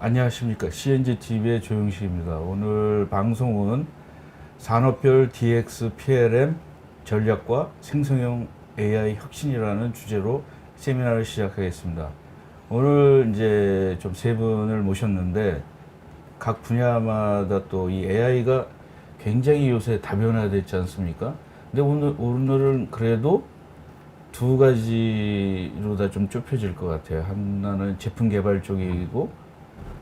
안녕하십니까. CNGTV의 조영식입니다. 오늘 방송은 산업별 DX PLM 전략과 생성형 AI 혁신이라는 주제로 세미나를 시작하겠습니다. 오늘 이제 좀 세 분을 모셨는데 각 분야마다 또 이 AI가 굉장히 요새 다변화됐지 않습니까? 근데 오늘은 그래도 두 가지로 다 좀 좁혀질 것 같아요. 하나는 제품 개발 쪽이고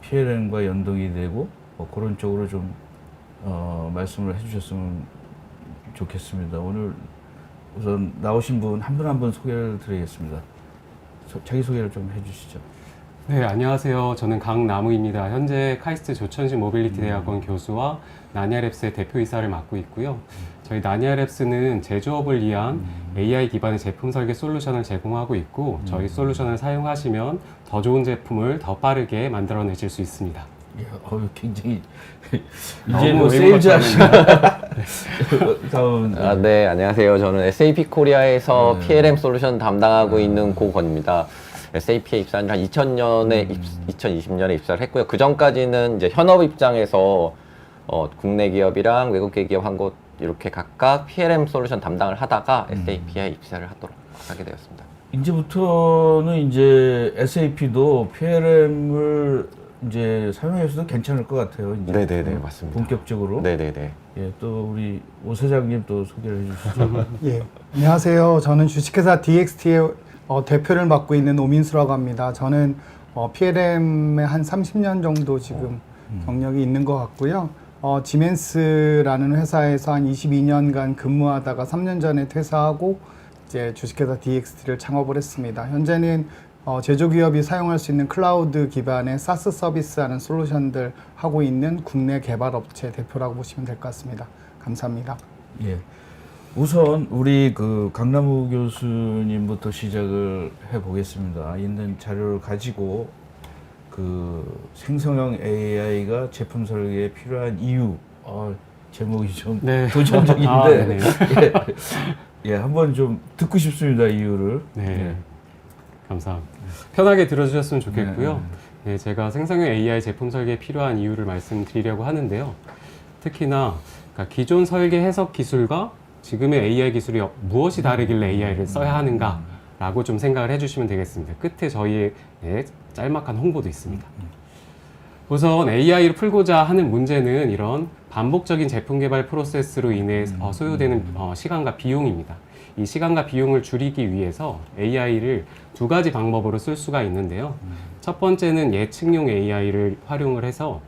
PLM과 연동이 되고 그런 쪽으로 좀 말씀을 해주셨으면 좋겠습니다. 오늘 우선 나오신 분 한 분 한 분 소개를 드리겠습니다. 자기소개를 좀 해주시죠. 네, 안녕하세요. 저는 강나무입니다. 현재 카이스트 조천시 모빌리티 대학원 교수와 나니아랩스의 대표이사를 맡고 있고요. 저희 나니아랩스는 제조업을 위한 AI 기반의 제품 설계 솔루션을 제공하고 있고 저희 솔루션을 사용하시면 더 좋은 제품을 더 빠르게 만들어내실 수 있습니다. 예, 굉장히 이제 뭐 세일즈 하시나? 다음. 네, 안녕하세요. 저는 SAP 코리아에서 PLM 솔루션 담당하고 있는 고건입니다. SAP에 입사한 지 한 2020년에 입사를 했고요. 그 전까지는 이제 현업 입장에서 국내 기업이랑 외국계 기업 한 곳 이렇게 각각 PLM 솔루션 담당을 하다가 SAP에 입사를 하게 되었습니다. 이제부터는 이제 SAP도 PLM을 이제 사용해서도 괜찮을 것 같아요. 이제. 네네네, 맞습니다. 본격적으로. 네네네. 예, 또 우리 오 사장님 또 소개를 해주시죠. 예, 안녕하세요. 저는 주식회사 DXT의 대표를 맡고 있는 오민수라고 합니다. 저는 PLM에 한 30년 정도 지금 경력이 있는 것 같고요. 지멘스라는 회사에서 한 22년간 근무하다가 3년 전에 퇴사하고 이제 주식회사 DXT를 창업을 했습니다. 현재는 제조기업이 사용할 수 있는 클라우드 기반의 사스 서비스하는 솔루션들 하고 있는 국내 개발업체 대표라고 보시면 될 것 같습니다. 감사합니다. 예. 우선 우리 그 강남우 교수님부터 시작을 해 보겠습니다. 있는 자료를 가지고 그 생성형 AI가 제품 설계에 필요한 이유, 제목이 좀 네. 도전적인데 네네. 예, 한번 좀 듣고 싶습니다. 이유를. 네. 예. 감사합니다. 편하게 들어주셨으면 좋겠고요. 네, 제가 생성형 AI 제품 설계에 필요한 이유를 말씀드리려고 하는데요. 특히나 그러니까 기존 설계 해석 기술과 지금의 AI 기술이 무엇이 다르길래 AI를 써야 하는가라고 좀 생각을 해주시면 되겠습니다. 끝에 저희의 짤막한 홍보도 있습니다. 우선 AI를 풀고자 하는 문제는 이런 반복적인 제품 개발 프로세스로 인해 소요되는 시간과 비용입니다. 이 시간과 비용을 줄이기 위해서 AI를 두 가지 방법으로 쓸 수가 있는데요. 첫 번째는 예측용 AI를 활용을 해서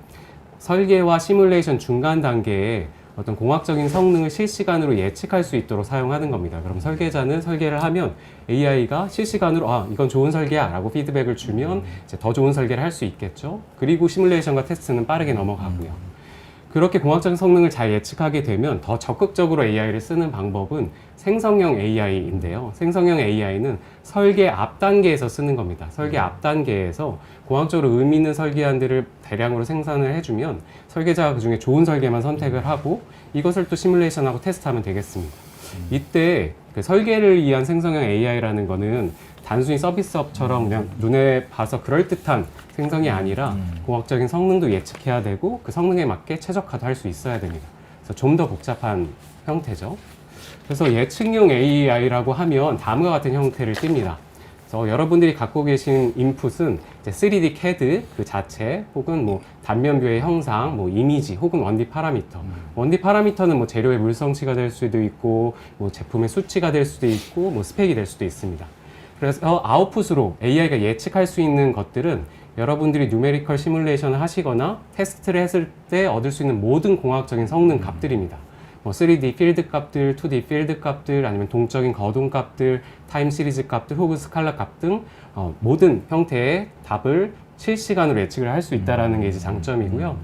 설계와 시뮬레이션 중간 단계에 어떤 공학적인 성능을 실시간으로 예측할 수 있도록 사용하는 겁니다. 그럼 설계자는 설계를 하면 AI가 실시간으로 이건 좋은 설계야 라고 피드백을 주면 이제 더 좋은 설계를 할 수 있겠죠. 그리고 시뮬레이션과 테스트는 빠르게 넘어가고요. 그렇게 공학적인 성능을 잘 예측하게 되면 더 적극적으로 AI를 쓰는 방법은 생성형 AI인데요. 생성형 AI는 설계 앞 단계에서 쓰는 겁니다. 설계 앞 단계에서 공학적으로 의미 있는 설계안들을 대량으로 생산을 해주면 설계자가 그중에 좋은 설계만 선택을 하고 이것을 또 시뮬레이션하고 테스트하면 되겠습니다. 이때 그 설계를 위한 생성형 AI라는 거는 단순히 서비스업처럼 그냥 눈에 봐서 그럴듯한 생성이 아니라 공학적인 성능도 예측해야 되고 그 성능에 맞게 최적화도 할 수 있어야 됩니다. 그래서 좀 더 복잡한 형태죠. 그래서 예측용 AI라고 하면 다음과 같은 형태를 띱니다. 그래서 여러분들이 갖고 계신 인풋은 이제 3D CAD 그 자체 혹은 뭐 단면뷰의 형상, 뭐 이미지 혹은 1D 파라미터. 1D 파라미터는 뭐 재료의 물성치가 될 수도 있고 뭐 제품의 수치가 될 수도 있고 뭐 스펙이 될 수도 있습니다. 그래서 아웃풋으로 AI가 예측할 수 있는 것들은 여러분들이 뉴메리컬 시뮬레이션을 하시거나 테스트를 했을 때 얻을 수 있는 모든 공학적인 성능 값들입니다. 뭐 3D 필드 값들, 2D 필드 값들, 아니면 동적인 거동 값들, 타임 시리즈 값들, 혹은 스칼라 값 등 모든 형태의 답을 실시간으로 예측을 할 수 있다는 게 이제 장점이고요.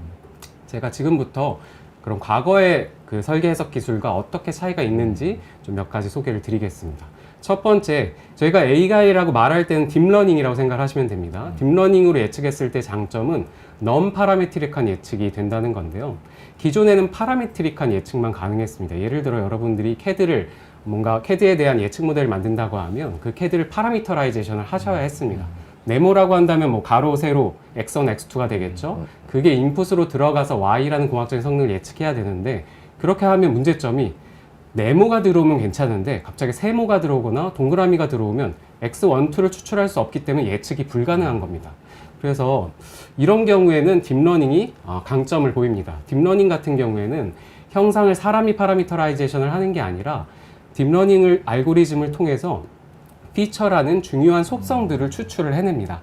제가 지금부터 그럼 과거의 그 설계 해석 기술과 어떻게 차이가 있는지 좀 몇 가지 소개를 드리겠습니다. 첫 번째, 저희가 AI라고 말할 때는 딥러닝이라고 생각하시면 됩니다. 딥러닝으로 예측했을 때 장점은 non 파라메트릭한 예측이 된다는 건데요. 기존에는 파라메트릭한 예측만 가능했습니다. 예를 들어 여러분들이 CAD를 뭔가 CAD에 대한 예측 모델을 만든다고 하면 그 CAD를 파라미터라이제이션을 하셔야 했습니다. 네모라고 한다면 뭐 가로, 세로, x1, x2가 되겠죠. 그게 인풋으로 들어가서 y라는 공학적인 성능을 예측해야 되는데 그렇게 하면 문제점이 네모가 들어오면 괜찮은데 갑자기 세모가 들어오거나 동그라미가 들어오면 x1, 2를 추출할 수 없기 때문에 예측이 불가능한 겁니다. 그래서 이런 경우에는 딥러닝이 강점을 보입니다. 딥러닝 같은 경우에는 형상을 사람이 파라미터라이제이션을 하는 게 아니라 딥러닝을 알고리즘을 통해서 피처라는 중요한 속성들을 추출을 해냅니다.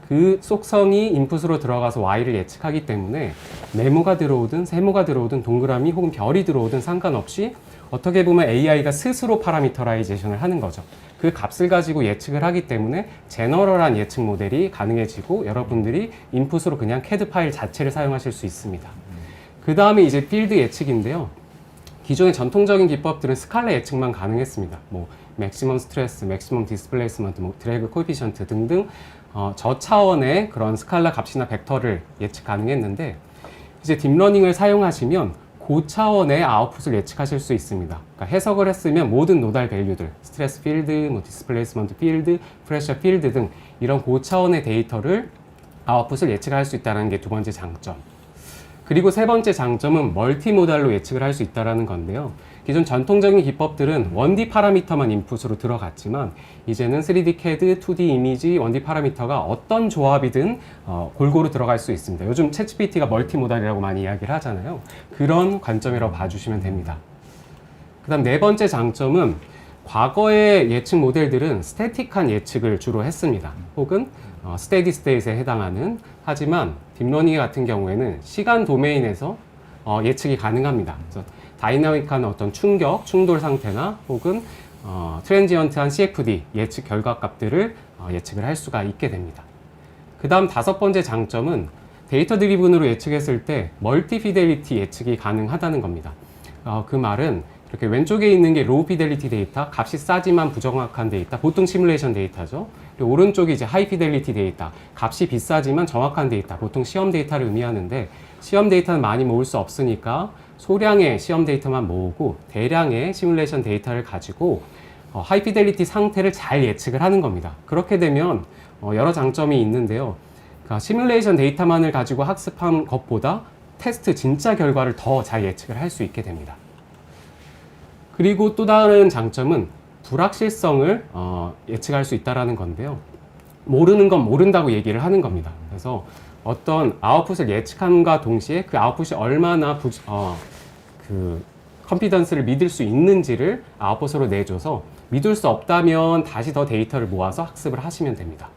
그 속성이 인풋으로 들어가서 y를 예측하기 때문에 네모가 들어오든 세모가 들어오든 동그라미 혹은 별이 들어오든 상관없이 어떻게 보면 AI가 스스로 파라미터라이제이션을 하는 거죠. 그 값을 가지고 예측을 하기 때문에 제너럴한 예측 모델이 가능해지고 여러분들이 인풋으로 그냥 CAD 파일 자체를 사용하실 수 있습니다. 그 다음에 이제 필드 예측인데요. 기존의 전통적인 기법들은 스칼라 예측만 가능했습니다. 뭐 맥시멈 스트레스, 맥시멈 디스플레이스먼트, 뭐 드래그 코에피션트 등등 저차원의 그런 스칼라 값이나 벡터를 예측 가능했는데 이제 딥러닝을 사용하시면 고차원의 아웃풋을 예측하실 수 있습니다. 그러니까 해석을 했으면 모든 노달 밸류들, 스트레스 필드, 뭐 디스플레이스먼트 필드, 프레셔 필드 등 이런 고차원의 데이터를 아웃풋을 예측할 수 있다는 게 두 번째 장점. 그리고 세 번째 장점은 멀티모달로 예측을 할 수 있다는 건데요. 기존 전통적인 기법들은 1D 파라미터만 인풋으로 들어갔지만 이제는 3D CAD, 2D 이미지, 1D 파라미터가 어떤 조합이든 골고루 들어갈 수 있습니다. 요즘 챗GPT가 멀티모달이라고 많이 이야기를 하잖아요. 그런 관점이라고 봐주시면 됩니다. 그 다음 네 번째 장점은 과거의 예측 모델들은 스태틱한 예측을 주로 했습니다. 혹은 스테디 스테이트에 해당하는, 하지만 딥러닝 같은 경우에는 시간 도메인에서 예측이 가능합니다. 그래서 다이나믹한 어떤 충격, 충돌 상태나 혹은 트랜지언트한 CFD 예측 결과값들을 예측을 할 수가 있게 됩니다. 그 다음 다섯 번째 장점은 데이터 드리븐으로 예측했을 때 멀티 피델리티 예측이 가능하다는 겁니다. 그 말은 이렇게 왼쪽에 있는 게 로우 피델리티 데이터, 값이 싸지만 부정확한 데이터, 보통 시뮬레이션 데이터죠. 그리고 오른쪽이 이제 하이 피델리티 데이터, 값이 비싸지만 정확한 데이터, 보통 시험 데이터를 의미하는데 시험 데이터는 많이 모을 수 없으니까 소량의 시험 데이터만 모으고 대량의 시뮬레이션 데이터를 가지고 하이 피델리티 상태를 잘 예측을 하는 겁니다. 그렇게 되면 여러 장점이 있는데요. 그러니까 시뮬레이션 데이터만을 가지고 학습한 것보다 테스트 진짜 결과를 더 잘 예측을 할 수 있게 됩니다. 그리고 또 다른 장점은 불확실성을 예측할 수 있다는 건데요. 모르는 건 모른다고 얘기를 하는 겁니다. 그래서 어떤 아웃풋을 예측함과 동시에 그 아웃풋이 얼마나 그 컨피던스를 믿을 수 있는지를 아웃풋으로 내줘서 믿을 수 없다면 다시 더 데이터를 모아서 학습을 하시면 됩니다.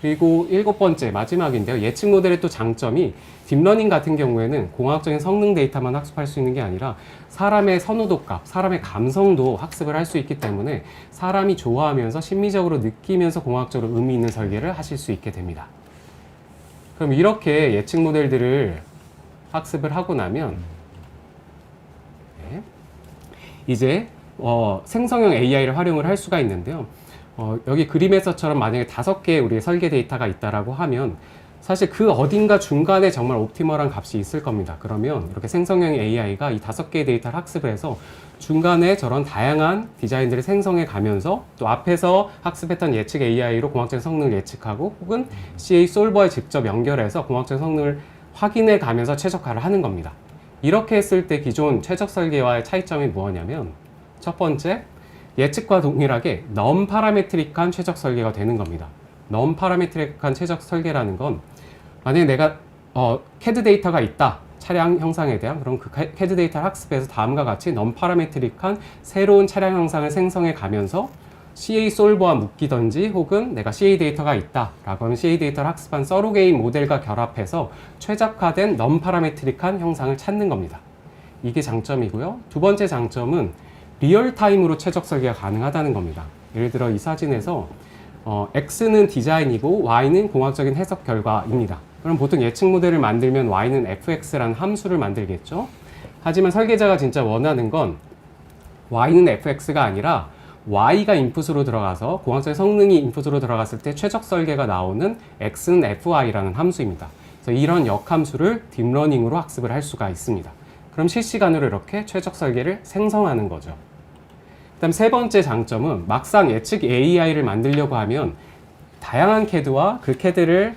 그리고 일곱 번째 마지막인데요. 예측 모델의 또 장점이 딥러닝 같은 경우에는 공학적인 성능 데이터만 학습할 수 있는 게 아니라 사람의 선호도 값, 사람의 감성도 학습을 할 수 있기 때문에 사람이 좋아하면서 심미적으로 느끼면서 공학적으로 의미 있는 설계를 하실 수 있게 됩니다. 그럼 이렇게 예측 모델들을 학습을 하고 나면 이제 생성형 AI를 활용을 할 수가 있는데요. 여기 그림에서처럼 만약에 5개의 우리의 설계 데이터가 있다라고 하면 사실 그 어딘가 중간에 정말 옵티멀한 값이 있을 겁니다. 그러면 이렇게 생성형 AI가 이 5개의 데이터를 학습을 해서 중간에 저런 다양한 디자인들을 생성해 가면서 또 앞에서 학습했던 예측 AI로 공학적인 성능을 예측하고 혹은 CA 솔버에 직접 연결해서 공학적인 성능을 확인해 가면서 최적화를 하는 겁니다. 이렇게 했을 때 기존 최적 설계와의 차이점이 뭐냐면 첫 번째, 예측과 동일하게 non 파라메트릭한 최적 설계가 되는 겁니다. non 파라메트릭한 최적 설계라는 건 만약에 내가 CAD 데이터가 있다. 차량 형상에 대한 그럼 그 CAD 데이터를 학습해서 다음과 같이 non 파라메트릭한 새로운 차량 형상을 생성해 가면서 CA 솔버와 묶이든지 혹은 내가 CA 데이터가 있다 라고 하면 CA 데이터를 학습한 서로게인 모델과 결합해서 최적화된 non 파라메트릭한 형상을 찾는 겁니다. 이게 장점이고요. 두 번째 장점은 리얼타임으로 최적 설계가 가능하다는 겁니다. 예를 들어 이 사진에서 X는 디자인이고 Y는 공학적인 해석 결과입니다. 그럼 보통 예측 모델을 만들면 Y는 fx라는 함수를 만들겠죠. 하지만 설계자가 진짜 원하는 건 Y는 fx가 아니라 Y가 인풋으로 들어가서 공학적인 성능이 인풋으로 들어갔을 때 최적 설계가 나오는 X는 fy라는 함수입니다. 그래서 이런 역함수를 딥러닝으로 학습을 할 수가 있습니다. 그럼 실시간으로 이렇게 최적 설계를 생성하는 거죠. 그다음 세 번째 장점은 막상 예측 AI를 만들려고 하면 다양한 CAD와 그 CAD를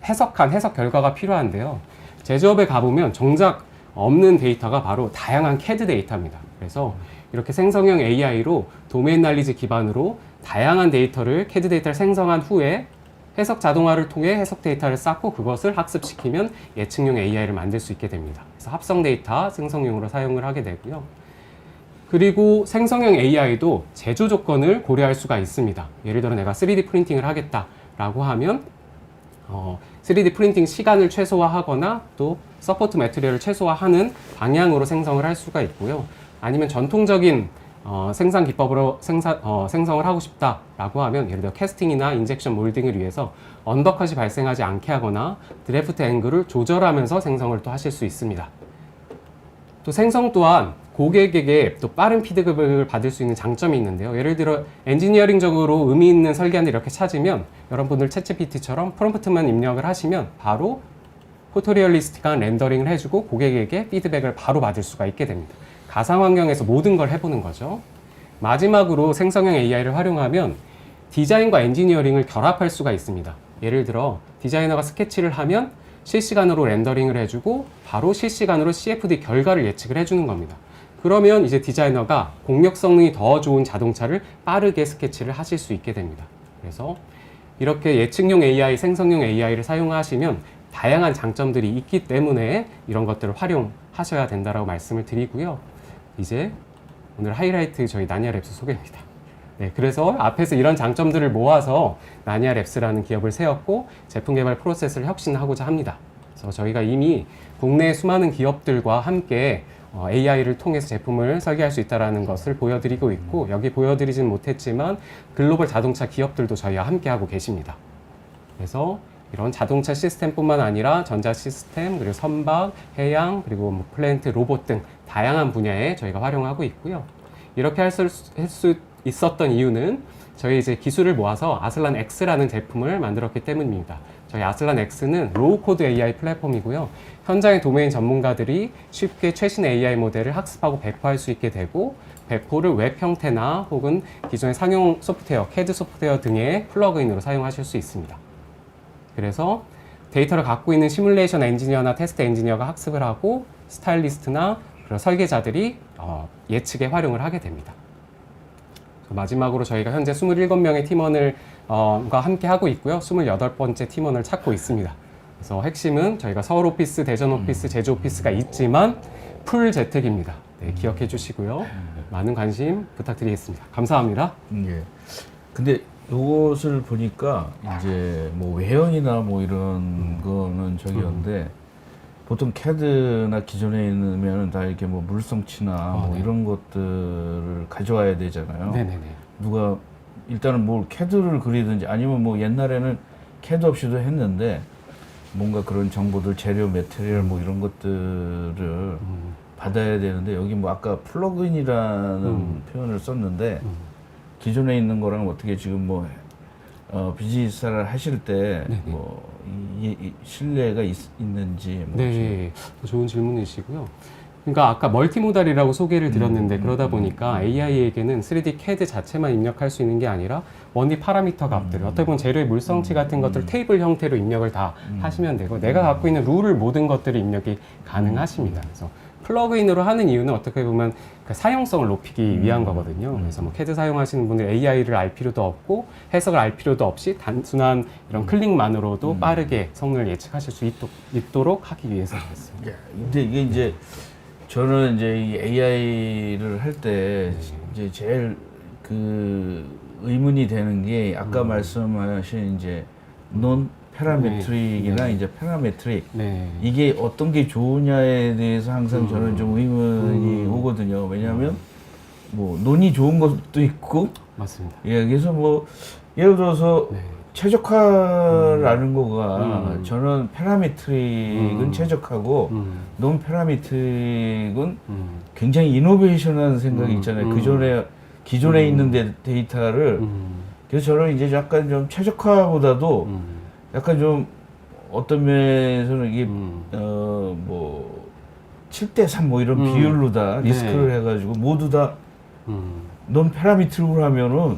해석한 해석 결과가 필요한데요. 제조업에 가보면 정작 없는 데이터가 바로 다양한 CAD 데이터입니다. 그래서 이렇게 생성형 AI로 도메인 날리지 기반으로 다양한 데이터를 CAD 데이터를 생성한 후에 해석 자동화를 통해 해석 데이터를 쌓고 그것을 학습시키면 예측용 AI를 만들 수 있게 됩니다. 그래서 합성 데이터 생성용으로 사용을 하게 되고요. 그리고 생성형 AI도 제조 조건을 고려할 수가 있습니다. 예를 들어 내가 3D 프린팅을 하겠다라고 하면 3D 프린팅 시간을 최소화하거나 또 서포트 매트리얼을 최소화하는 방향으로 생성을 할 수가 있고요. 아니면 전통적인 생산 기법으로 생성을 하고 싶다라고 하면 예를 들어 캐스팅이나 인젝션 몰딩을 위해서 언더컷이 발생하지 않게 하거나 드래프트 앵글을 조절하면서 생성을 또 하실 수 있습니다. 또 생성 또한 고객에게 또 빠른 피드백을 받을 수 있는 장점이 있는데요. 예를 들어 엔지니어링적으로 의미 있는 설계안을 이렇게 찾으면 여러분들 챗GPT처럼 프롬프트만 입력을 하시면 바로 포토리얼리스틱한 렌더링을 해주고 고객에게 피드백을 바로 받을 수가 있게 됩니다. 가상 환경에서 모든 걸 해보는 거죠. 마지막으로 생성형 AI를 활용하면 디자인과 엔지니어링을 결합할 수가 있습니다. 예를 들어 디자이너가 스케치를 하면 실시간으로 렌더링을 해주고 바로 실시간으로 CFD 결과를 예측을 해주는 겁니다. 그러면 이제 디자이너가 공력 성능이 더 좋은 자동차를 빠르게 스케치를 하실 수 있게 됩니다. 그래서 이렇게 예측용 AI, 생성용 AI를 사용하시면 다양한 장점들이 있기 때문에 이런 것들을 활용하셔야 된다고 말씀을 드리고요. 이제 오늘 하이라이트 저희 나니아랩스 소개입니다. 네, 그래서 앞에서 이런 장점들을 모아서 나니아랩스라는 기업을 세웠고 제품 개발 프로세스를 혁신하고자 합니다. 그래서 저희가 이미 국내 수많은 기업들과 함께 AI를 통해서 제품을 설계할 수 있다는 것을 보여드리고 있고 여기 보여드리진 못했지만 글로벌 자동차 기업들도 저희와 함께 하고 계십니다. 그래서 이런 자동차 시스템뿐만 아니라 전자 시스템, 그리고 선박, 해양, 그리고 뭐 플랜트, 로봇 등 다양한 분야에 저희가 활용하고 있고요. 이렇게 할 수 있었던 이유는 저희 이제 기술을 모아서 아슬란 X라는 제품을 만들었기 때문입니다. 저희 아슬란 X는 로우 코드 AI 플랫폼이고요. 현장의 도메인 전문가들이 쉽게 최신 AI 모델을 학습하고 배포할 수 있게 되고 배포를 웹 형태나 혹은 기존의 상용 소프트웨어, CAD 소프트웨어 등의 플러그인으로 사용하실 수 있습니다. 그래서 데이터를 갖고 있는 시뮬레이션 엔지니어나 테스트 엔지니어가 학습을 하고 스타일리스트나 그런 설계자들이 예측에 활용을 하게 됩니다. 마지막으로 저희가 현재 27명의 팀원을 과 함께 하고 있고요. 28번째 팀원을 찾고 있습니다. 그래서 핵심은 저희가 서울 오피스, 대전 오피스, 제주 오피스가 있지만 풀 재택입니다. 네, 기억해 주시고요. 많은 관심 부탁드리겠습니다. 감사합니다. 예. 근데 요것을 보니까 이제 뭐 외형이나 뭐 이런 거는 저기였는데 보통 CAD나 기존에 있는 다 이렇게 뭐 물성치나 뭐 네. 이런 것들을 가져와야 되잖아요. 네네네. 누가 일단은 뭘 CAD를 그리든지 아니면 뭐 옛날에는 CAD 없이도 했는데 뭔가 그런 정보들 재료, 매트리얼 뭐 이런 것들을 받아야 되는데 여기 뭐 아까 플러그인이라는 표현을 썼는데 기존에 있는 거랑 어떻게 지금 뭐 비즈니스를 하실 때 뭐 신뢰가 있는지 뭐 네, 좋은 질문이시고요. 그러니까 아까 멀티모달이라고 소개를 드렸는데 그러다 보니까 AI에게는 3D CAD 자체만 입력할 수 있는 게 아니라 원리 파라미터 값들, 어떻게 보면 재료의 물성치 같은 것들 테이블 형태로 입력을 다 하시면 되고 내가 갖고 있는 룰을 모든 것들을 입력이 가능하십니다. 그래서 플러그인으로 하는 이유는 어떻게 보면 그 사용성을 높이기 위한 거거든요. 그래서 뭐 CAD 사용하시는 분들 AI를 알 필요도 없고 해석을 알 필요도 없이 단순한 이런 클릭만으로도 빠르게 성능을 예측하실 수 있도록 하기 위해서 그랬습니다. 예, 근데 이게 이제 저는 이제 이 AI를 할 때 이제 제일 그 의문이 되는 게 아까 말씀하신 이제 논 패러메트릭이나 네. 이제 패러메트릭 네. 이게 어떤 게 좋으냐에 대해서 항상 저는 좀 의문이 오거든요. 왜냐하면 뭐 논이 좋은 것도 있고 맞습니다. 예, 그래서 뭐 예를 들어서 네. 최적화라는 거가 저는 패러메트릭은 최적화고 논 패러메트릭은 굉장히 이노베이션하는 생각이 있잖아요. 기존에 있는 데이터를 그래서 저는 이제 약간 좀 최적화보다도 약간 좀 어떤 면에서는 이게 뭐 7대3 뭐 이런 비율로 다 리스크를 해가지고 모두 다 논 패러미터로 하면은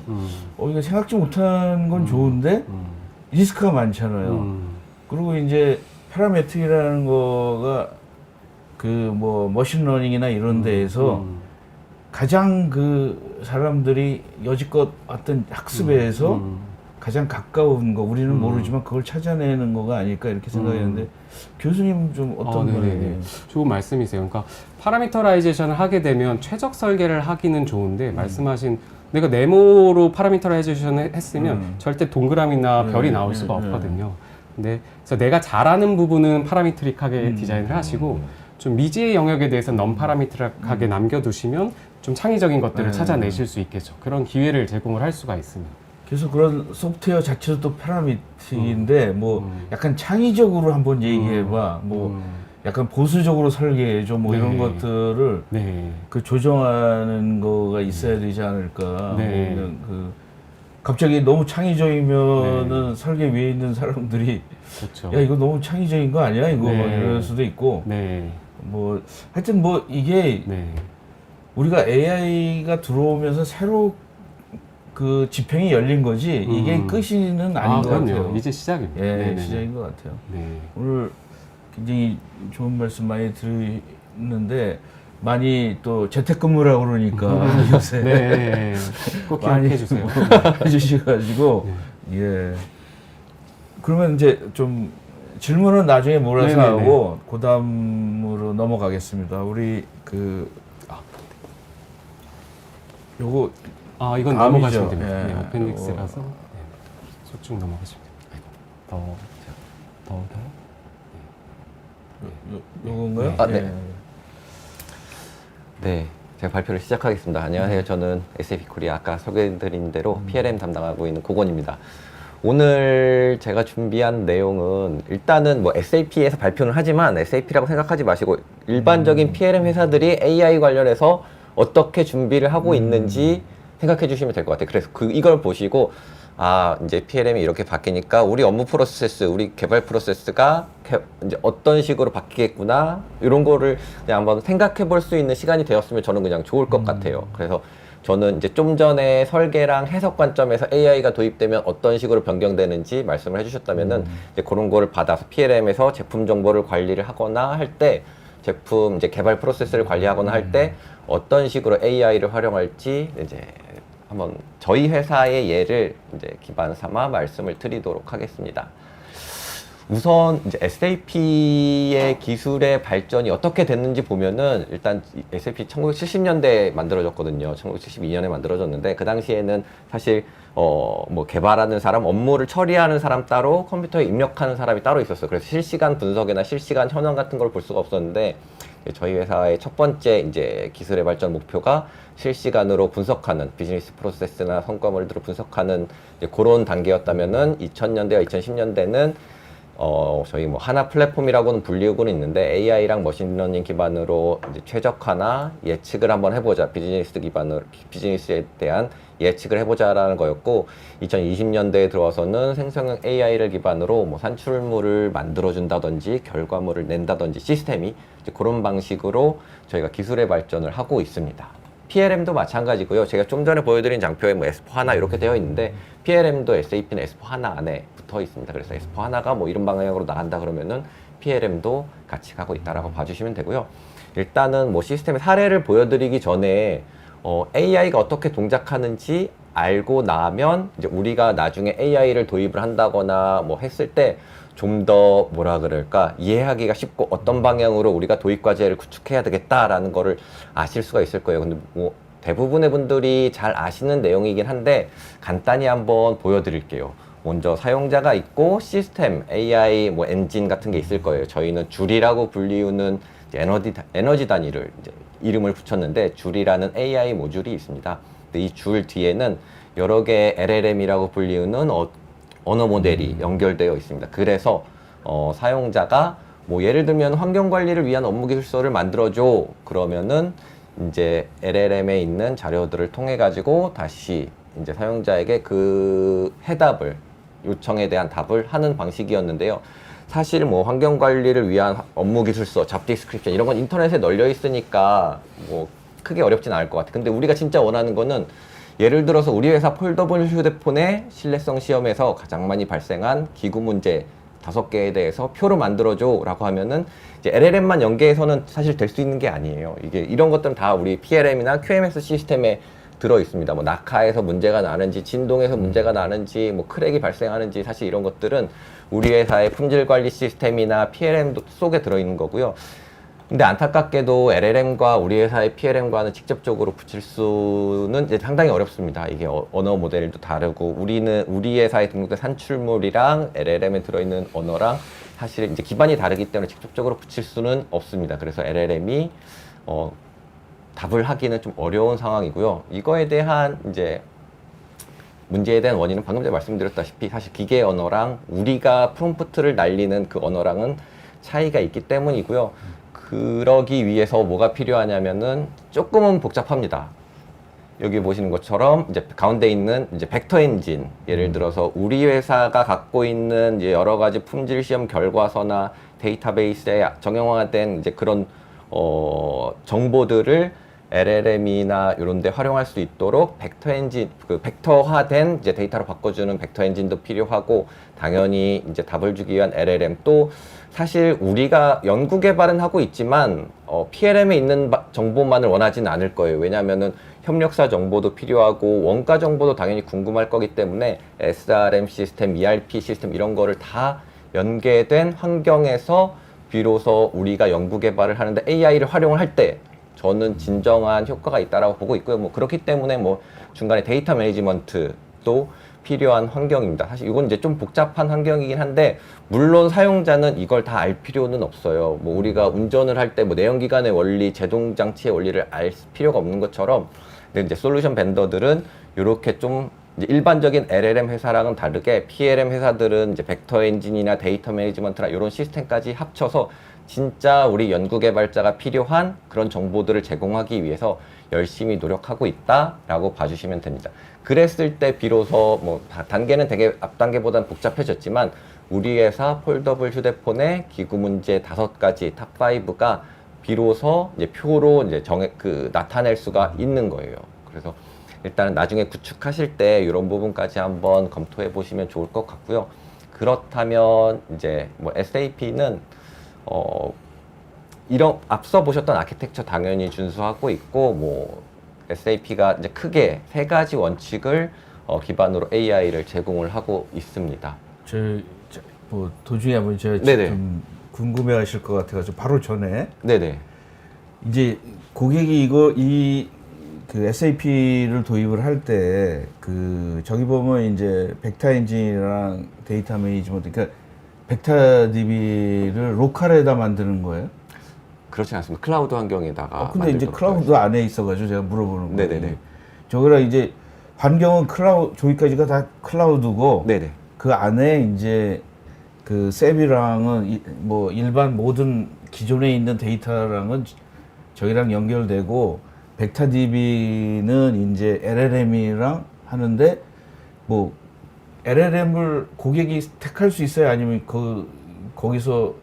이거 생각지 못한 건 좋은데 리스크가 많잖아요. 그리고 이제 파라메트릭이라는 거가 그 뭐 머신러닝이나 이런 데에서 가장 그 사람들이 여지껏 어떤 학습에서 가장 가까운 거 우리는 모르지만 그걸 찾아내는 거가 아닐까 이렇게 생각했는데 교수님 좀 어떤 네네네. 좋은 말씀이세요. 그러니까 파라미터라이제이션을 하게 되면 최적 설계를 하기는 좋은데 말씀하신 내가 네모로 파라미터라이제이션을 했으면 절대 동그라미나 별이 나올 수가 없거든요. 근데 그래서 내가 잘하는 부분은 파라미트릭하게 디자인을 하시고 좀 미지의 영역에 대해서 넌 파라미트릭하게 남겨두시면 좀 창의적인 것들을 찾아내실 수 있겠죠. 그런 기회를 제공을 할 수가 있습니다. 그래서 그런 소프트웨어 자체도 또 파라미틱인데 뭐 약간 창의적으로 한번 얘기해봐 뭐 약간 보수적으로 설계해줘 뭐 이런 것들을 네. 그 조정하는 거가 있어야 되지 않을까. 네. 뭐 그냥 그 갑자기 너무 창의적이면은 설계 위에 있는 사람들이 그렇죠. 야 이거 너무 창의적인 거 아니야 이거 막 이럴 수도 있고 네. 뭐 하여튼 뭐 이게 네. 우리가 AI가 들어오면서 새로 그 지평이 열린 거지 이게 끝이는 아닌 것 그럼요. 같아요. 이제 시작입니다. 예, 네네네. 시작인 것 같아요. 네. 오늘 굉장히 좋은 말씀 많이 들었는데 많이 또 재택근무라고 그러니까 요새 네. 꼭 많이 기억해 주세요. 해주셔가지고 예. 그러면 이제 좀 질문은 나중에 몰아서 네네네. 하고 그다음으로 넘어가겠습니다. 우리 그 요거 이건 다음이죠. 넘어가시면 됩니다. 예. 네, 어펜딕스라서 쭉 넘어가시면 됩니다. 더. 요건가요? 아, 네. 예. 네, 제가 발표를 시작하겠습니다. 안녕하세요. 저는 SAP 코리아 아까 소개해드린 대로 PLM 담당하고 있는 고건입니다. 오늘 제가 준비한 내용은 일단은 뭐 SAP에서 발표는 하지만 SAP라고 생각하지 마시고 일반적인 PLM 회사들이 AI 관련해서 어떻게 준비를 하고 있는지 생각해 주시면 될 것 같아요. 그래서 이걸 보시고 이제 PLM이 이렇게 바뀌니까 우리 업무 프로세스, 우리 개발 프로세스가 이제 어떤 식으로 바뀌겠구나 이런 거를 그냥 한번 생각해 볼 수 있는 시간이 되었으면 저는 그냥 좋을 것 같아요. 그래서 저는 이제 좀 전에 설계랑 해석 관점에서 AI가 도입되면 어떤 식으로 변경되는지 말씀을 해주셨다면은 이제 그런 거를 받아서 PLM에서 제품 정보를 관리를 하거나 할 때 제품 이제 개발 프로세스를 관리하거나 할 때 어떤 식으로 AI를 활용할지 이제 한번 저희 회사의 예를 이제 기반 삼아 말씀을 드리도록 하겠습니다. 우선 이제 SAP의 기술의 발전이 어떻게 됐는지 보면은 일단 SAP 1970년대에 만들어졌거든요. 1972년에 만들어졌는데 그 당시에는 사실 뭐 개발하는 사람, 업무를 처리하는 사람 따로 컴퓨터에 입력하는 사람이 따로 있었어요. 그래서 실시간 분석이나 실시간 현황 같은 걸 볼 수가 없었는데 저희 회사의 첫 번째 이제 기술의 발전 목표가 실시간으로 분석하는 비즈니스 프로세스나 성과물들을 분석하는 이제 그런 단계였다면은 2000년대와 2010년대는 저희 뭐 하나 플랫폼이라고는 불리우고는 있는데 AI랑 머신러닝 기반으로 이제 최적화나 예측을 한번 해보자. 비즈니스 기반으로 비즈니스에 대한 예측을 해보자라는 거였고 2020년대에 들어와서는 생성형 AI를 기반으로 뭐 산출물을 만들어준다든지 결과물을 낸다든지 시스템이 이제 그런 방식으로 저희가 기술의 발전을 하고 있습니다. PLM도 마찬가지고요. 제가 좀 전에 보여드린 장표에 뭐 S4HANA 이렇게 되어 있는데 PLM도 SAP는 S4HANA 안에 붙어 있습니다. 그래서 S4HANA가 뭐 이런 방향으로 나간다 그러면은 PLM도 같이 가고 있다라고 봐주시면 되고요. 일단은 뭐 시스템의 사례를 보여드리기 전에 AI가 어떻게 동작하는지 알고 나면 이제 우리가 나중에 AI를 도입을 한다거나 뭐 했을 때 좀 더 뭐라 그럴까 이해하기가 쉽고 어떤 방향으로 우리가 도입 과제를 구축해야 되겠다라는 거를 아실 수가 있을 거예요. 근데 뭐 대부분의 분들이 잘 아시는 내용이긴 한데 간단히 한번 보여드릴게요. 먼저 사용자가 있고 시스템, AI 뭐 엔진 같은 게 있을 거예요. 저희는 줄이라고 불리우는 에너지 단위를 이제 이름을 붙였는데 줄이라는 AI 모듈이 있습니다. 근데 이 줄 뒤에는 여러 개의 LLM이라고 불리우는 언어 모델이 연결되어 있습니다. 그래서 사용자가 뭐 예를 들면 환경 관리를 위한 업무 기술서를 만들어줘 그러면은 이제 LLM에 있는 자료들을 통해 가지고 다시 이제 사용자에게 그 해답을 요청에 대한 답을 하는 방식이었는데요. 사실 뭐 환경 관리를 위한 업무 기술서, 잡 디스크립션 이런 건 인터넷에 널려 있으니까 뭐 크게 어렵진 않을 것 같아요. 근데 우리가 진짜 원하는 거는 예를 들어서 우리 회사 폴더블 휴대폰의 신뢰성 시험에서 가장 많이 발생한 기구 문제 5개에 대해서 표로 만들어줘 라고 하면은 이제 LLM만 연계해서는 사실 될 수 있는 게 아니에요. 이게 이런 것들은 다 우리 PLM이나 QMS 시스템에 들어 있습니다. 뭐 낙하에서 문제가 나는지, 진동에서 문제가 나는지, 뭐 크랙이 발생하는지, 사실 이런 것들은 우리 회사의 품질 관리 시스템이나 PLM 속에 들어 있는 거고요. 근데 안타깝게도 LLM과 우리 회사의 PLM과는 직접적으로 붙일 수는 이제 상당히 어렵습니다. 이게 언어 모델도 다르고, 우리 회사에 등록된 산출물이랑 LLM에 들어있는 언어랑 사실 이제 기반이 다르기 때문에 직접적으로 붙일 수는 없습니다. 그래서 LLM이 답을 하기는 좀 어려운 상황이고요. 이거에 대한 이제 문제에 대한 원인은 방금 전에 말씀드렸다시피 사실 기계 언어랑 우리가 프롬프트를 날리는 그 언어랑은 차이가 있기 때문이고요. 그러기 위해서 뭐가 필요하냐면은 조금은 복잡합니다. 여기 보시는 것처럼 이제 가운데 있는 이제 벡터 엔진, 예를 들어서 우리 회사가 갖고 있는 이제 여러 가지 품질 시험 결과서나 데이터베이스에 정형화된 이제 그런 정보들을 LLM이나 이런 데 활용할 수 있도록 벡터 엔진, 그 벡터화된 이제 데이터로 바꿔주는 벡터 엔진도 필요하고, 당연히 이제 답을 주기 위한 LLM, 또 사실 우리가 연구 개발은 하고 있지만 PLM에 있는 정보만을 원하지는 않을 거예요. 왜냐하면은 협력사 정보도 필요하고 원가 정보도 당연히 궁금할 거기 때문에 SRM 시스템, ERP 시스템 이런 거를 다 연계된 환경에서 비로소 우리가 연구 개발을 하는데 AI를 활용을 할 때 저는 진정한 효과가 있다라고 보고 있고요. 뭐 그렇기 때문에 뭐 중간에 데이터 매니지먼트도 필요한 환경입니다. 사실 이건 이제 좀 복잡한 환경이긴 한데, 물론 사용자는 이걸 다 알 필요는 없어요. 뭐 우리가 운전을 할 때 뭐 내연기관의 원리, 제동 장치의 원리를 알 필요가 없는 것처럼, 근데 이제 솔루션 벤더들은 이렇게 좀 이제 일반적인 LLM 회사랑은 다르게 PLM 회사들은 이제 벡터 엔진이나 데이터 매니지먼트나 이런 시스템까지 합쳐서 진짜 우리 연구 개발자가 필요한 그런 정보들을 제공하기 위해서 열심히 노력하고 있다라고 봐주시면 됩니다. 그랬을 때 비로소 뭐 단계는 되게 앞 단계보다는 복잡해졌지만 우리 회사 폴더블 휴대폰의 기구 문제 5가지 탑 5가 비로소 이제 표로 이제 나타낼 수가 있는 거예요. 그래서 일단은 나중에 구축하실 때 이런 부분까지 한번 검토해 보시면 좋을 것 같고요. 그렇다면 이제 뭐 SAP는 이런 앞서 보셨던 아키텍처 당연히 준수하고 있고, 뭐 SAP가 이제 크게 3가지 원칙을 기반으로 AI를 제공을 하고 있습니다. 뭐 도중에 한번 제가 네네. 좀 궁금해하실 것 같아가지고 바로 전에 네네. 이제 고객이 그 SAP를 도입을 할 때 그 저기 보면 이제 벡터 엔진이랑 데이터 매니지먼트, 그러니까 벡터 DB를 로컬에다 만드는 거예요? 그렇지 않습니다. 클라우드 환경에다가. 근데 이제 클라우드 안에 있어가지고 제가 물어보는 거예요. 네네네. 저거랑 이제 환경은 저기까지가 다 클라우드고, 네네. 그 안에 이제 그 셉이랑은 뭐 일반 모든 기존에 있는 데이터랑은 저기랑 연결되고, 벡터 DB는 이제 LLM이랑 하는데, 뭐 LLM을 고객이 택할 수 있어요? 아니면 거기서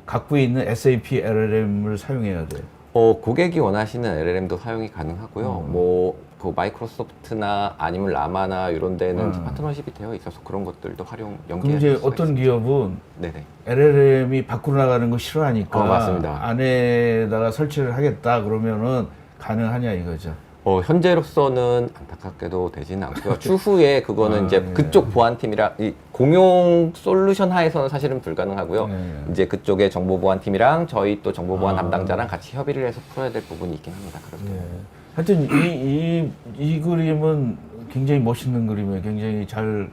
갖고 있는 SAP LLM을 사용해야 돼요? 고객이 원하시는 LLM도 사용이 가능하고요. 뭐 그 마이크로소프트나 아니면 라마나 이런 데는 파트너십이 되어 있어서 그런 것들도 그럼 연계할 이제 수가 어떤 있습니다. 기업은 네네. LLM이 밖으로 나가는 거 싫어하니까 맞습니다. 안에다가 설치를 하겠다 그러면은 가능하냐 이거죠? 현재로서는 안타깝게도 되지는 않고요. 추후에 그거는 이제 네. 그쪽 보안팀이랑 이 공용 솔루션 하에서는 사실은 불가능하고요. 네. 이제 그쪽의 정보 보안팀이랑 저희 또 정보 보안 아. 담당자랑 같이 협의를 해서 풀어야 될 부분이 있긴 합니다. 그럴 때. 네. 하여튼 이 그림은 굉장히 멋있는 그림이에요. 굉장히 잘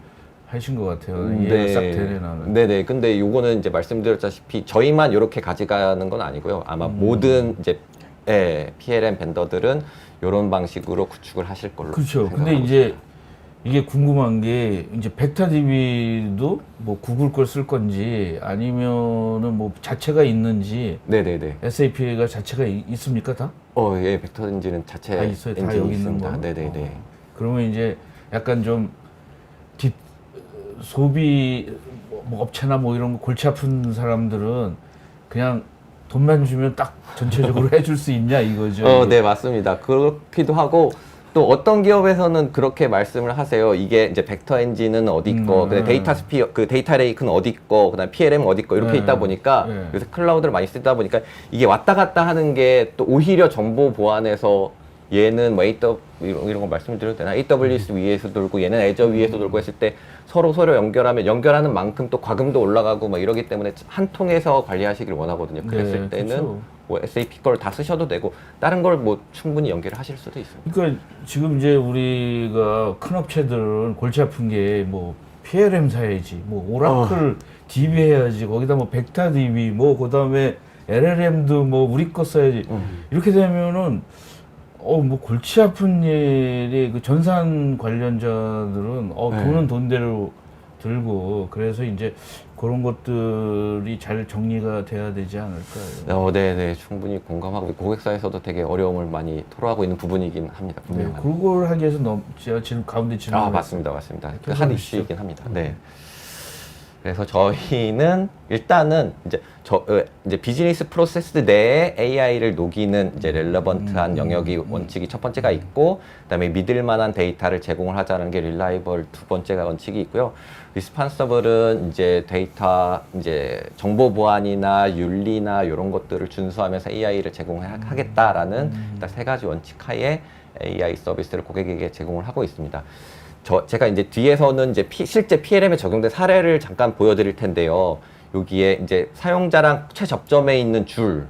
하신 것 같아요. 이해가 싹 되네 나는. 네네. 근데 요거는 이제 말씀드렸다시피 저희만 이렇게 가져가는 건 아니고요. 아마 모든 이제 PLM 벤더들은 이런 방식으로 구축을 하실 걸로. 그렇죠. 근데 생각하고 이제 있습니다. 이게 궁금한 게 이제 벡터 DB도 뭐 구글 걸 쓸 건지 아니면은 뭐 자체가 있는지 네네네. SAP가 자체가 있습니까 다? 예, 벡터 엔진은 자체 다 있어요. 다 엔진이 여기 있는 있습니다. 거. 네네네. 그러면 이제 약간 좀 소비 뭐 업체나 뭐 이런 거 골치 아픈 사람들은 그냥 돈만 주면 딱 전체적으로 해줄 수 있냐 이거죠. 네, 맞습니다. 그렇기도 하고, 또 어떤 기업에서는 그렇게 말씀을 하세요. 이게 이제 벡터 엔진은 어디 거, 그다음에 데이터 스피어, 그 데이터 레이크는 어디 거, 그다음에 PLM은 어디 거 이렇게 네. 있다 보니까 네. 요새 클라우드를 많이 쓰다 보니까 이게 왔다 갔다 하는 게 또 오히려 정보 보안에서 얘는 뭐 이런 거 말씀드려도 되나? AWS 위에서 돌고 얘는 애저 위에서 돌고 했을 때 서로 연결하는 만큼 또 과금도 올라가고 막 이러기 때문에 한 통에서 관리하시길 원하거든요. 그랬을 네, 때는 그쵸. 뭐 SAP 걸 다 쓰셔도 되고 다른 걸 뭐 충분히 연결을 하실 수도 있습니다. 그러니까 지금 이제 우리가 큰 업체들은 골치 아픈 게 뭐 PLM 사야지, 뭐 오라클 DB 해야지, 거기다 뭐 벡터 DB, 뭐 그다음에 LLM도 뭐 우리 거 써야지. 이렇게 되면은 뭐 골치 아픈 일이 그 전산 관련자들은 네. 돈은 돈대로 들고 그래서 이제 그런 것들이 잘 정리가 돼야 되지 않을까요? 네네 충분히 공감하고 고객사에서도 되게 어려움을 많이 토로하고 있는 부분이긴 합니다. 네, 분명히. 그걸 하기 위해서 제가 지금 가운데 질문. 맞습니다. 그 계속 한 해주시죠. 이슈이긴 합니다. 네. 그래서 저희는 일단은 이제 비즈니스 프로세스 내에 AI를 녹이는 이제 렐러번트한 영역이 원칙이 첫 번째가 있고, 그다음에 믿을 만한 데이터를 제공을 하자는 게 릴라이벌 두 번째가 원칙이 있고요. 리스판서블은 이제 데이터 이제 정보 보안이나 윤리나 이런 것들을 준수하면서 AI를 제공하겠다라는 일단 세 가지 원칙 하에 AI 서비스를 고객에게 제공을 하고 있습니다. 제가 이제 뒤에서는 이제 실제 PLM에 적용된 사례를 잠깐 보여드릴 텐데요. 여기에 이제 사용자랑 최접점에 있는 줄,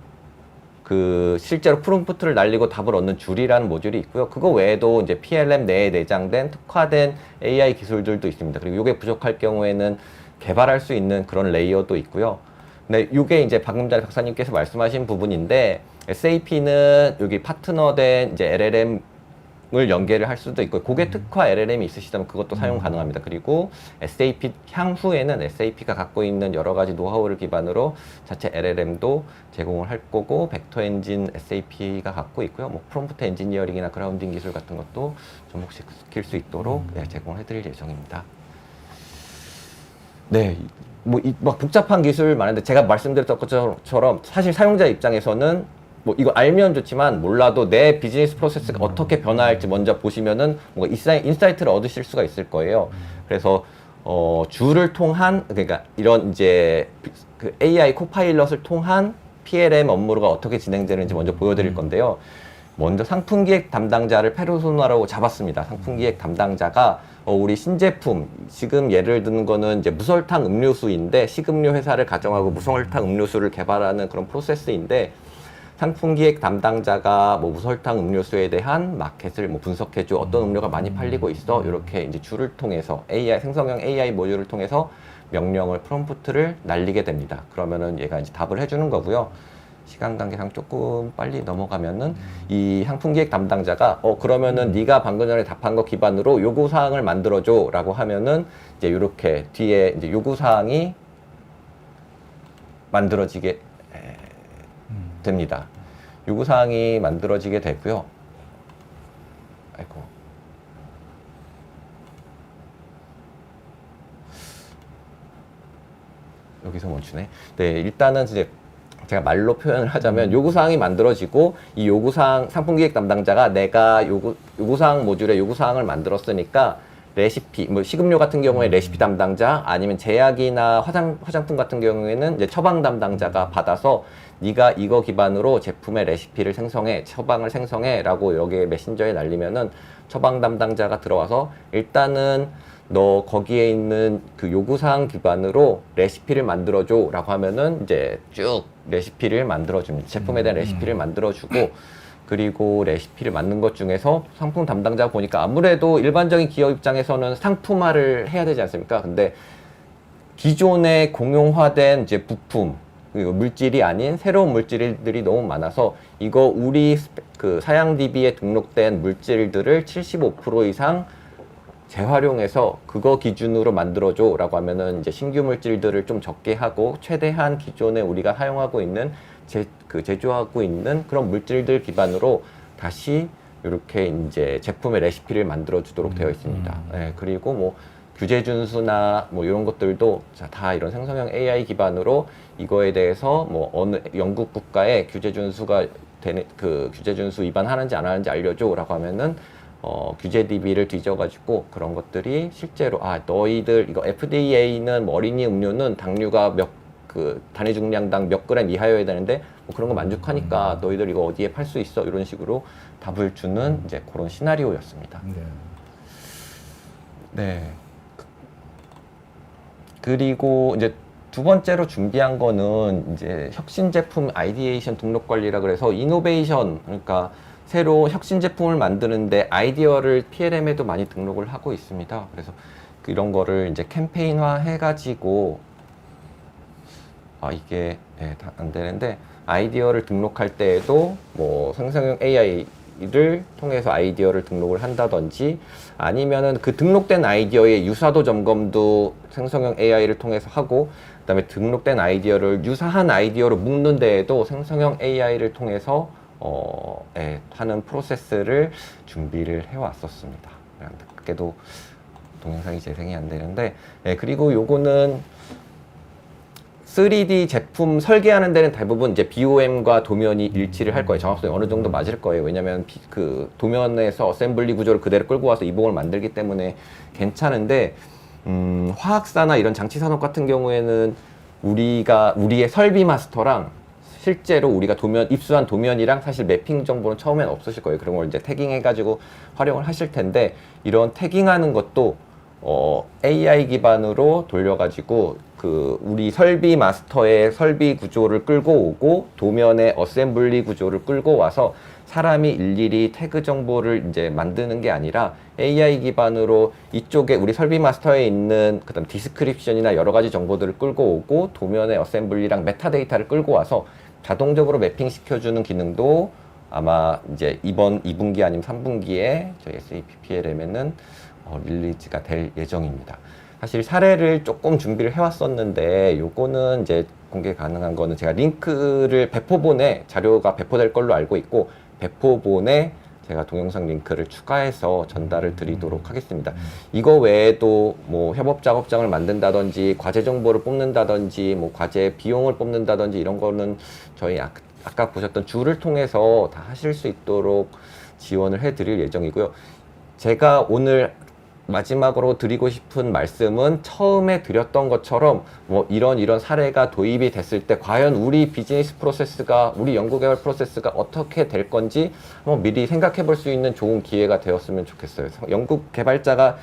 그 실제로 프롬프트를 날리고 답을 얻는 줄이라는 모듈이 있고요. 그거 외에도 이제 PLM 내에 내장된 특화된 AI 기술들도 있습니다. 그리고 이게 부족할 경우에는 개발할 수 있는 그런 레이어도 있고요. 근데 이게 이제 방금 전에 박사님께서 말씀하신 부분인데, SAP는 여기 파트너된 이제 LLM 을 연계를 할 수도 있고, 고객 특화 LLM이 있으시다면 그것도 사용 가능합니다. 그리고 SAP 향후에는 SAP가 갖고 있는 여러 가지 노하우를 기반으로 자체 LLM도 제공을 할 거고, 벡터 엔진 SAP가 갖고 있고요. 뭐 프롬프트 엔지니어링이나 그라운딩 기술 같은 것도 접목시킬 수 있도록 제공을 해드릴 예정입니다. 네, 막 복잡한 기술 많은데 제가 말씀드렸던 것처럼 사실 사용자 입장에서는 뭐 이거 알면 좋지만 몰라도 내 비즈니스 프로세스가 어떻게 변화할지 먼저 보시면은 뭔가 인사이트를 얻으실 수가 있을 거예요. 그래서 줄을 통한, 그러니까 이런 이제 그 AI 코파일럿을 통한 PLM 업무가 어떻게 진행되는지 먼저 보여드릴 건데요. 먼저 상품기획 담당자를 페르소나로 잡았습니다. 상품기획 담당자가 우리 신제품, 지금 예를 드는 거는 이제 무설탕 음료수인데, 식음료 회사를 가정하고 무설탕 음료수를 개발하는 그런 프로세스인데, 상품기획 담당자가 뭐 무설탕 음료수에 대한 마켓을 뭐 분석해줘, 어떤 음료가 많이 팔리고 있어, 이렇게 이제 줄을 통해서 생성형 AI 모듈을 통해서 명령을 프롬프트를 날리게 됩니다. 그러면은 얘가 이제 답을 해주는 거고요. 시간 관계상 조금 빨리 넘어가면은 이 상품기획 담당자가 그러면은 네가 방금 전에 답한 거 기반으로 요구 사항을 만들어줘라고 하면은 이제 이렇게 뒤에 이제 요구 사항이 만들어지게 됩니다. 요구사항이 만들어지게 되고요. 아이고. 여기서 멈추네. 네, 일단은 이제 제가 말로 표현을 하자면 요구사항이 만들어지고, 이 요구사항, 상품기획 담당자가 내가 요구사항 모듈에 요구사항을 만들었으니까 레시피, 뭐 식음료 같은 경우에 레시피 담당자, 아니면 제약이나 화장품 같은 경우에는 이제 처방 담당자가 받아서 네가 이거 기반으로 제품의 레시피를 생성해, 처방을 생성해라고 여기에 메신저에 날리면은 처방 담당자가 들어와서 일단은 너 거기에 있는 그 요구사항 기반으로 레시피를 만들어줘라고 하면은 이제 쭉 레시피를 만들어줍니다. 제품에 대한 레시피를 만들어주고, 그리고 레시피를 만든 것 중에서 상품 담당자가 보니까 아무래도 일반적인 기업 입장에서는 상품화를 해야 되지 않습니까? 근데 기존에 공용화된 이제 부품, 그리고 물질이 아닌 새로운 물질들이 너무 많아서 이거 우리 그 사양 DB에 등록된 물질들을 75% 이상 재활용해서 그거 기준으로 만들어줘 라고 하면은 이제 신규 물질들을 좀 적게 하고, 최대한 기존에 우리가 사용하고 있는 제조하고 있는 그런 물질들 기반으로 다시 이렇게 이제 제품의 레시피를 만들어 주도록 되어 있습니다. 네, 그리고 뭐 규제 준수나 뭐 이런 것들도 다 이런 생성형 AI 기반으로 이거에 대해서 뭐 어느 영국 국가에 규제 준수가 되는, 그 규제 준수 위반하는지 안 하는지 알려줘라고 하면은 규제 DB를 뒤져가지고 그런 것들이 실제로 너희들 이거 FDA는 뭐 어린이 음료는 당류가 단위 중량당 몇 그램 이하여야 되는데 뭐 그런 거 만족하니까 너희들 이거 어디에 팔 수 있어 이런 식으로 답을 주는 이제 그런 시나리오였습니다. 네. 네. 그리고 이제 두 번째로 준비한 거는 이제 혁신 제품 아이디에이션 등록 관리라 그래서 이노베이션, 그러니까 새로 혁신 제품을 만드는데 아이디어를 PLM에도 많이 등록을 하고 있습니다. 그래서 이런 거를 이제 캠페인화 해가지고 이게 다 안 되는데 아이디어를 등록할 때에도 뭐 생성형 AI를 통해서 아이디어를 등록을 한다든지 아니면은 그 등록된 아이디어의 유사도 점검도 생성형 AI를 통해서 하고 그다음에 등록된 아이디어를 유사한 아이디어로 묶는 데에도 생성형 AI를 통해서 하는 프로세스를 준비를 해왔었습니다. 안타깝게도 동영상이 재생이 안 되는데 그리고 요거는 3D 제품 설계하는 데는 대부분 이제 BOM과 도면이 일치를 할 거예요. 정확성이 어느 정도 맞을 거예요. 왜냐면 그 도면에서 어셈블리 구조를 그대로 끌고 와서 이봉을 만들기 때문에 괜찮은데 화학사나 이런 장치 산업 같은 경우에는 우리의 설비 마스터랑 실제로 우리가 입수한 도면이랑 사실 매핑 정보는 처음엔 없으실 거예요. 그런 걸 이제 태깅해가지고 활용을 하실 텐데 이런 태깅하는 것도 AI 기반으로 돌려가지고 우리 설비 마스터의 설비 구조를 끌고 오고 도면의 어셈블리 구조를 끌고 와서 사람이 일일이 태그 정보를 이제 만드는 게 아니라 AI 기반으로 이쪽에 우리 설비 마스터에 있는 그다음 디스크립션이나 여러 가지 정보들을 끌고 오고 도면의 어셈블리랑 메타데이터를 끌고 와서 자동적으로 매핑 시켜주는 기능도 아마 이제 이번 2분기 아니면 3분기에 저희 SAP PLM에는 릴리즈가 될 예정입니다. 사실 사례를 조금 준비를 해왔었는데 요거는 이제 공개 가능한 거는 제가 링크를 배포본에 자료가 배포될 걸로 알고 있고 배포본에 제가 동영상 링크를 추가해서 전달을 드리도록 하겠습니다. 이거 외에도 뭐 협업 작업장을 만든다든지 과제 정보를 뽑는다든지 뭐 과제 비용을 뽑는다든지 이런 거는 저희 아까 보셨던 줄을 통해서 다 하실 수 있도록 지원을 해드릴 예정이고요. 제가 오늘 마지막으로 드리고 싶은 말씀은 처음에 드렸던 것처럼 뭐 이런 사례가 도입이 됐을 때 과연 우리 비즈니스 프로세스가 우리 연구개발 프로세스가 어떻게 될 건지 한번 미리 생각해 볼 수 있는 좋은 기회가 되었으면 좋겠어요. 연구개발자가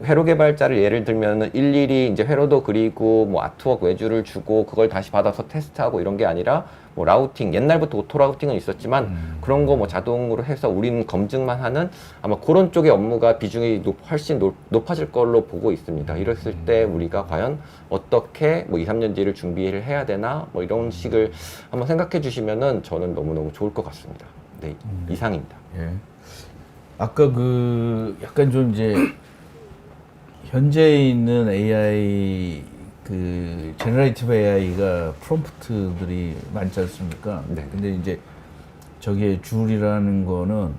회로 개발자를 예를 들면 일일이 이제 회로도 그리고 뭐 아트웍 외주를 주고 그걸 다시 받아서 테스트하고 이런 게 아니라 뭐 라우팅, 옛날부터 오토 라우팅은 있었지만 그런 거 뭐 자동으로 해서 우리는 검증만 하는 아마 그런 쪽의 업무가 비중이 훨씬 높아질 걸로 보고 있습니다. 이랬을 때 우리가 과연 어떻게 뭐 2, 3년 뒤를 준비를 해야 되나 뭐 이런 식을 한번 생각해 주시면은 저는 너무너무 좋을 것 같습니다. 네, 이상입니다. 예. 아까 약간 좀 이제 현재 있는 AI 제너레이티브 AI가 프롬프트들이 많지 않습니까? 네. 근데 이제 저게 줄이라는 거는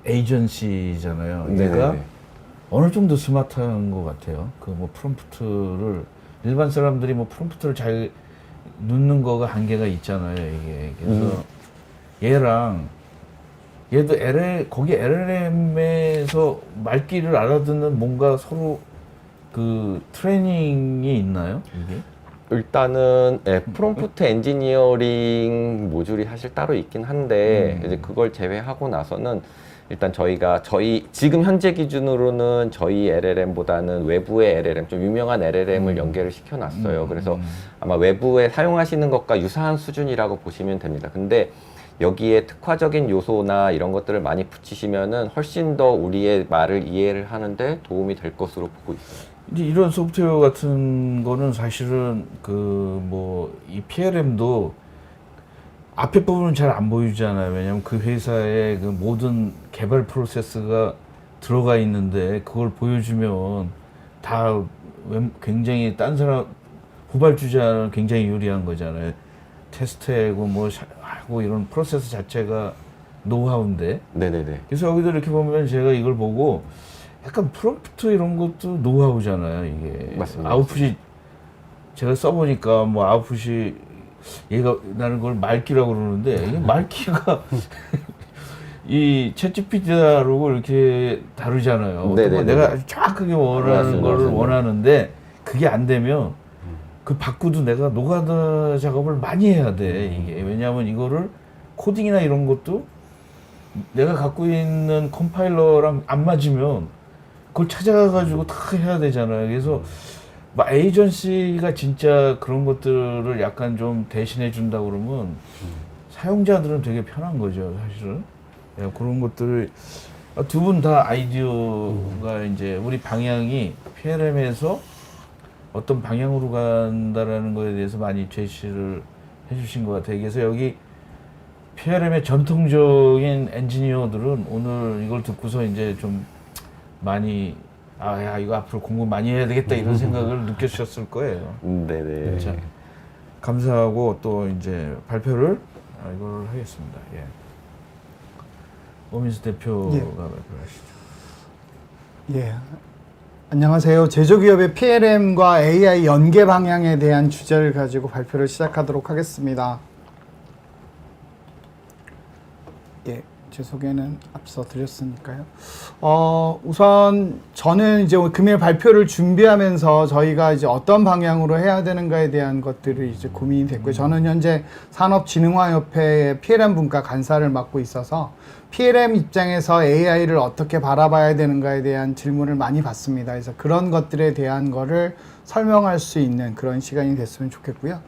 에이전시잖아요. 얘가 네네네. 어느 정도 스마트한 것 같아요. 뭐 프롬프트를 일반 사람들이 뭐 프롬프트를 잘 넣는 거가 한계가 있잖아요. 이게 그래서 얘도 거기 LLM에서 말귀를 알아듣는 뭔가 서로 트레이닝이 있나요? 이게? 일단은 프롬프트 엔지니어링 모듈이 사실 따로 있긴 한데 이제 그걸 제외하고 나서는 일단 지금 현재 기준으로는 저희 LLM보다는 외부의 LLM, 좀 유명한 LLM을 연계를 시켜놨어요. 그래서 아마 외부에 사용하시는 것과 유사한 수준이라고 보시면 됩니다. 근데 여기에 특화적인 요소나 이런 것들을 많이 붙이시면은 훨씬 더 우리의 말을 이해를 하는데 도움이 될 것으로 보고 있어요. 이제 이런 소프트웨어 같은 거는 사실은 이 PLM도 앞에 부분은 잘 안 보이잖아요. 왜냐면 그 회사의 모든 개발 프로세스가 들어가 있는데 그걸 보여주면 다 굉장히 딴 사람 후발주자는 굉장히 유리한 거잖아요. 테스트하고 하고 이런 프로세스 자체가 노하우인데. 네네네. 그래서 여기도 이렇게 보면 제가 이걸 보고 약간 프롬프트 이런 것도 노하우잖아요, 이게. 맞습니다. 아웃풋이 제가 써보니까 아웃풋이 나는 그걸 말귀라고 그러는데 이게 말귀가 이 챗GPT 다루고 이렇게 다루잖아요. 네네네. 내가 아주 정확하게 원하는 맞습니다. 거를 맞습니다. 원하는데 그게 안 되면 그 바꾸도 내가 노가다 작업을 많이 해야 돼. 이게 왜냐하면 이거를 코딩이나 이런 것도 내가 갖고 있는 컴파일러랑 안 맞으면 그걸 찾아가가지고 다 해야 되잖아요. 그래서 막 에이전시가 진짜 그런 것들을 약간 좀 대신해 준다 그러면 사용자들은 되게 편한 거죠, 사실은. 예, 그런 것들을 두 분 다 아이디어가 이제 우리 방향이 PLM에서 어떤 방향으로 간다라는 거에 대해서 많이 제시를 해주신 것 같아요. 그래서 여기 PLM의 전통적인 엔지니어들은 오늘 이걸 듣고서 이제 좀 많이 야 이거 앞으로 공부 많이 해야 되겠다 이런 생각을 느끼셨을 거예요. 네네. 자, 감사하고 또 이제 발표를 이걸 하겠습니다. 예. 오민수 대표가 예. 발표를 하시죠. 예. 안녕하세요. 제조기업의 PLM과 AI 연계 방향에 대한 주제를 가지고 발표를 시작하도록 하겠습니다. 예, 제 소개는 앞서 드렸으니까요. 우선 저는 이제 금일 발표를 준비하면서 저희가 이제 어떤 방향으로 해야 되는가에 대한 것들이 이제 고민이 됐고요. 저는 현재 산업진흥화협회의 PLM 분과 간사를 맡고 있어서 PLM 입장에서 AI를 어떻게 바라봐야 되는가에 대한 질문을 많이 받습니다. 그래서 그런 것들에 대한 거를 설명할 수 있는 그런 시간이 됐으면 좋겠고요.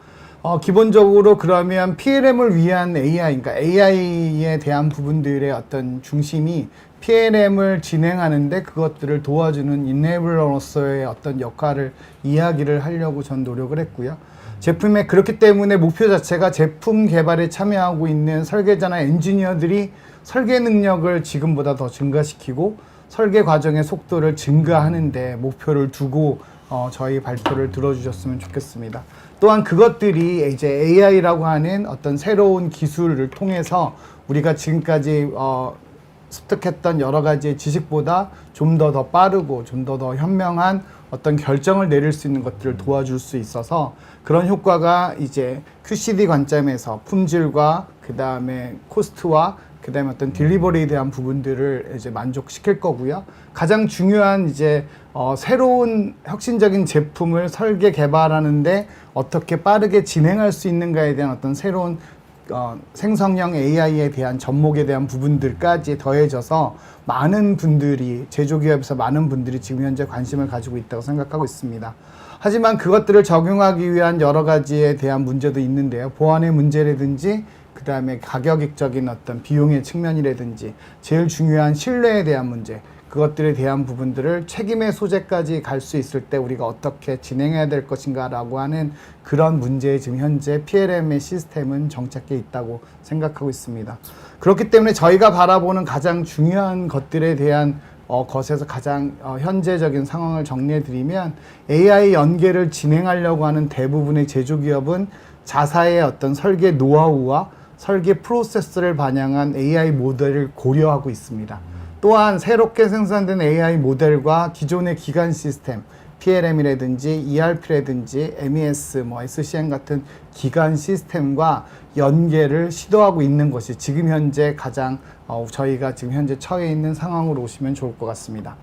기본적으로 그러면 PLM을 위한 AI, 그러니까 AI에 대한 부분들의 어떤 중심이 PLM을 진행하는데 그것들을 도와주는 이네블러로서의 어떤 역할을 이야기를 하려고 전 노력을 했고요. 제품에 그렇기 때문에 목표 자체가 제품 개발에 참여하고 있는 설계자나 엔지니어들이 설계 능력을 지금보다 더 증가시키고 설계 과정의 속도를 증가하는데 목표를 두고 저희 발표를 들어주셨으면 좋겠습니다. 또한 그것들이 이제 AI라고 하는 어떤 새로운 기술을 통해서 우리가 지금까지 습득했던 여러 가지의 지식보다 좀 더 빠르고 좀 더 현명한 어떤 결정을 내릴 수 있는 것들을 도와줄 수 있어서 그런 효과가 이제 QCD 관점에서 품질과 그 다음에 코스트와 그 다음에 어떤 딜리버리에 대한 부분들을 이제 만족시킬 거고요. 가장 중요한 이제 새로운 혁신적인 제품을 설계 개발하는데 어떻게 빠르게 진행할 수 있는가에 대한 어떤 새로운 생성형 AI에 대한 접목에 대한 부분들까지 더해져서 많은 분들이 제조기업에서 많은 분들이 지금 현재 관심을 가지고 있다고 생각하고 있습니다. 하지만 그것들을 적용하기 위한 여러 가지에 대한 문제도 있는데요. 보안의 문제라든지 그 다음에 가격적인 어떤 비용의 측면이라든지 제일 중요한 신뢰에 대한 문제, 그것들에 대한 부분들을 책임의 소재까지 갈 수 있을 때 우리가 어떻게 진행해야 될 것인가 라고 하는 그런 문제에 지금 현재 PLM의 시스템은 정착해 있다고 생각하고 있습니다. 그렇기 때문에 저희가 바라보는 가장 중요한 것들에 대한 것에서 가장 현재적인 상황을 정리해 드리면 AI 연계를 진행하려고 하는 대부분의 제조기업은 자사의 어떤 설계 노하우와 설계 프로세스를 반영한 AI 모델을 고려하고 있습니다. 또한 새롭게 생산된 AI 모델과 기존의 기간 시스템, PLM이라든지 ERP라든지 MES, SCM 같은 기간 시스템과 연계를 시도하고 있는 것이 지금 현재 가장 저희가 지금 현재 처해 있는 상황으로 오시면 좋을 것 같습니다.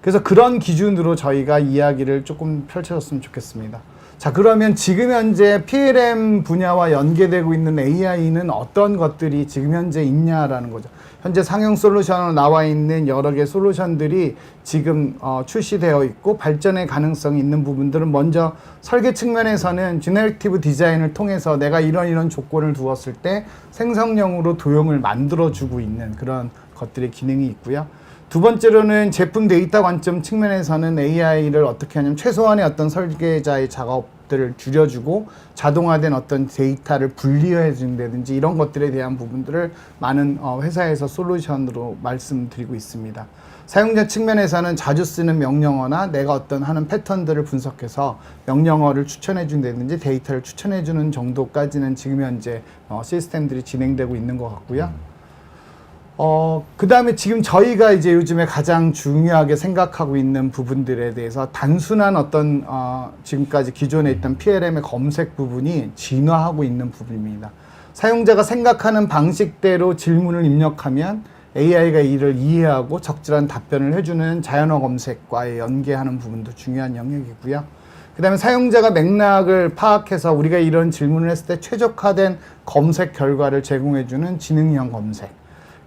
그래서 그런 기준으로 저희가 이야기를 조금 펼쳐줬으면 좋겠습니다. 자, 그러면 지금 현재 PLM 분야와 연계되고 있는 AI는 어떤 것들이 지금 현재 있냐라는 거죠. 현재 상용 솔루션으로 나와 있는 여러 개의 솔루션들이 지금 출시되어 있고 발전의 가능성이 있는 부분들은 먼저 설계 측면에서는 제너레이티브 디자인을 통해서 내가 이런 조건을 두었을 때 생성형으로 도형을 만들어주고 있는 그런 것들의 기능이 있고요. 두 번째로는 제품 데이터 관점 측면에서는 AI를 어떻게 하냐면 최소한의 어떤 설계자의 작업들을 줄여주고 자동화된 어떤 데이터를 분리해 준다든지 이런 것들에 대한 부분들을 많은 회사에서 솔루션으로 말씀드리고 있습니다. 사용자 측면에서는 자주 쓰는 명령어나 내가 어떤 하는 패턴들을 분석해서 명령어를 추천해 준다든지 데이터를 추천해 주는 정도까지는 지금 현재 시스템들이 진행되고 있는 것 같고요. 그 다음에 지금 저희가 이제 요즘에 가장 중요하게 생각하고 있는 부분들에 대해서 단순한 어떤, 지금까지 기존에 있던 PLM의 검색 부분이 진화하고 있는 부분입니다. 사용자가 생각하는 방식대로 질문을 입력하면 AI가 이를 이해하고 적절한 답변을 해주는 자연어 검색과의 연계하는 부분도 중요한 영역이고요. 그 다음에 사용자가 맥락을 파악해서 우리가 이런 질문을 했을 때 최적화된 검색 결과를 제공해주는 지능형 검색.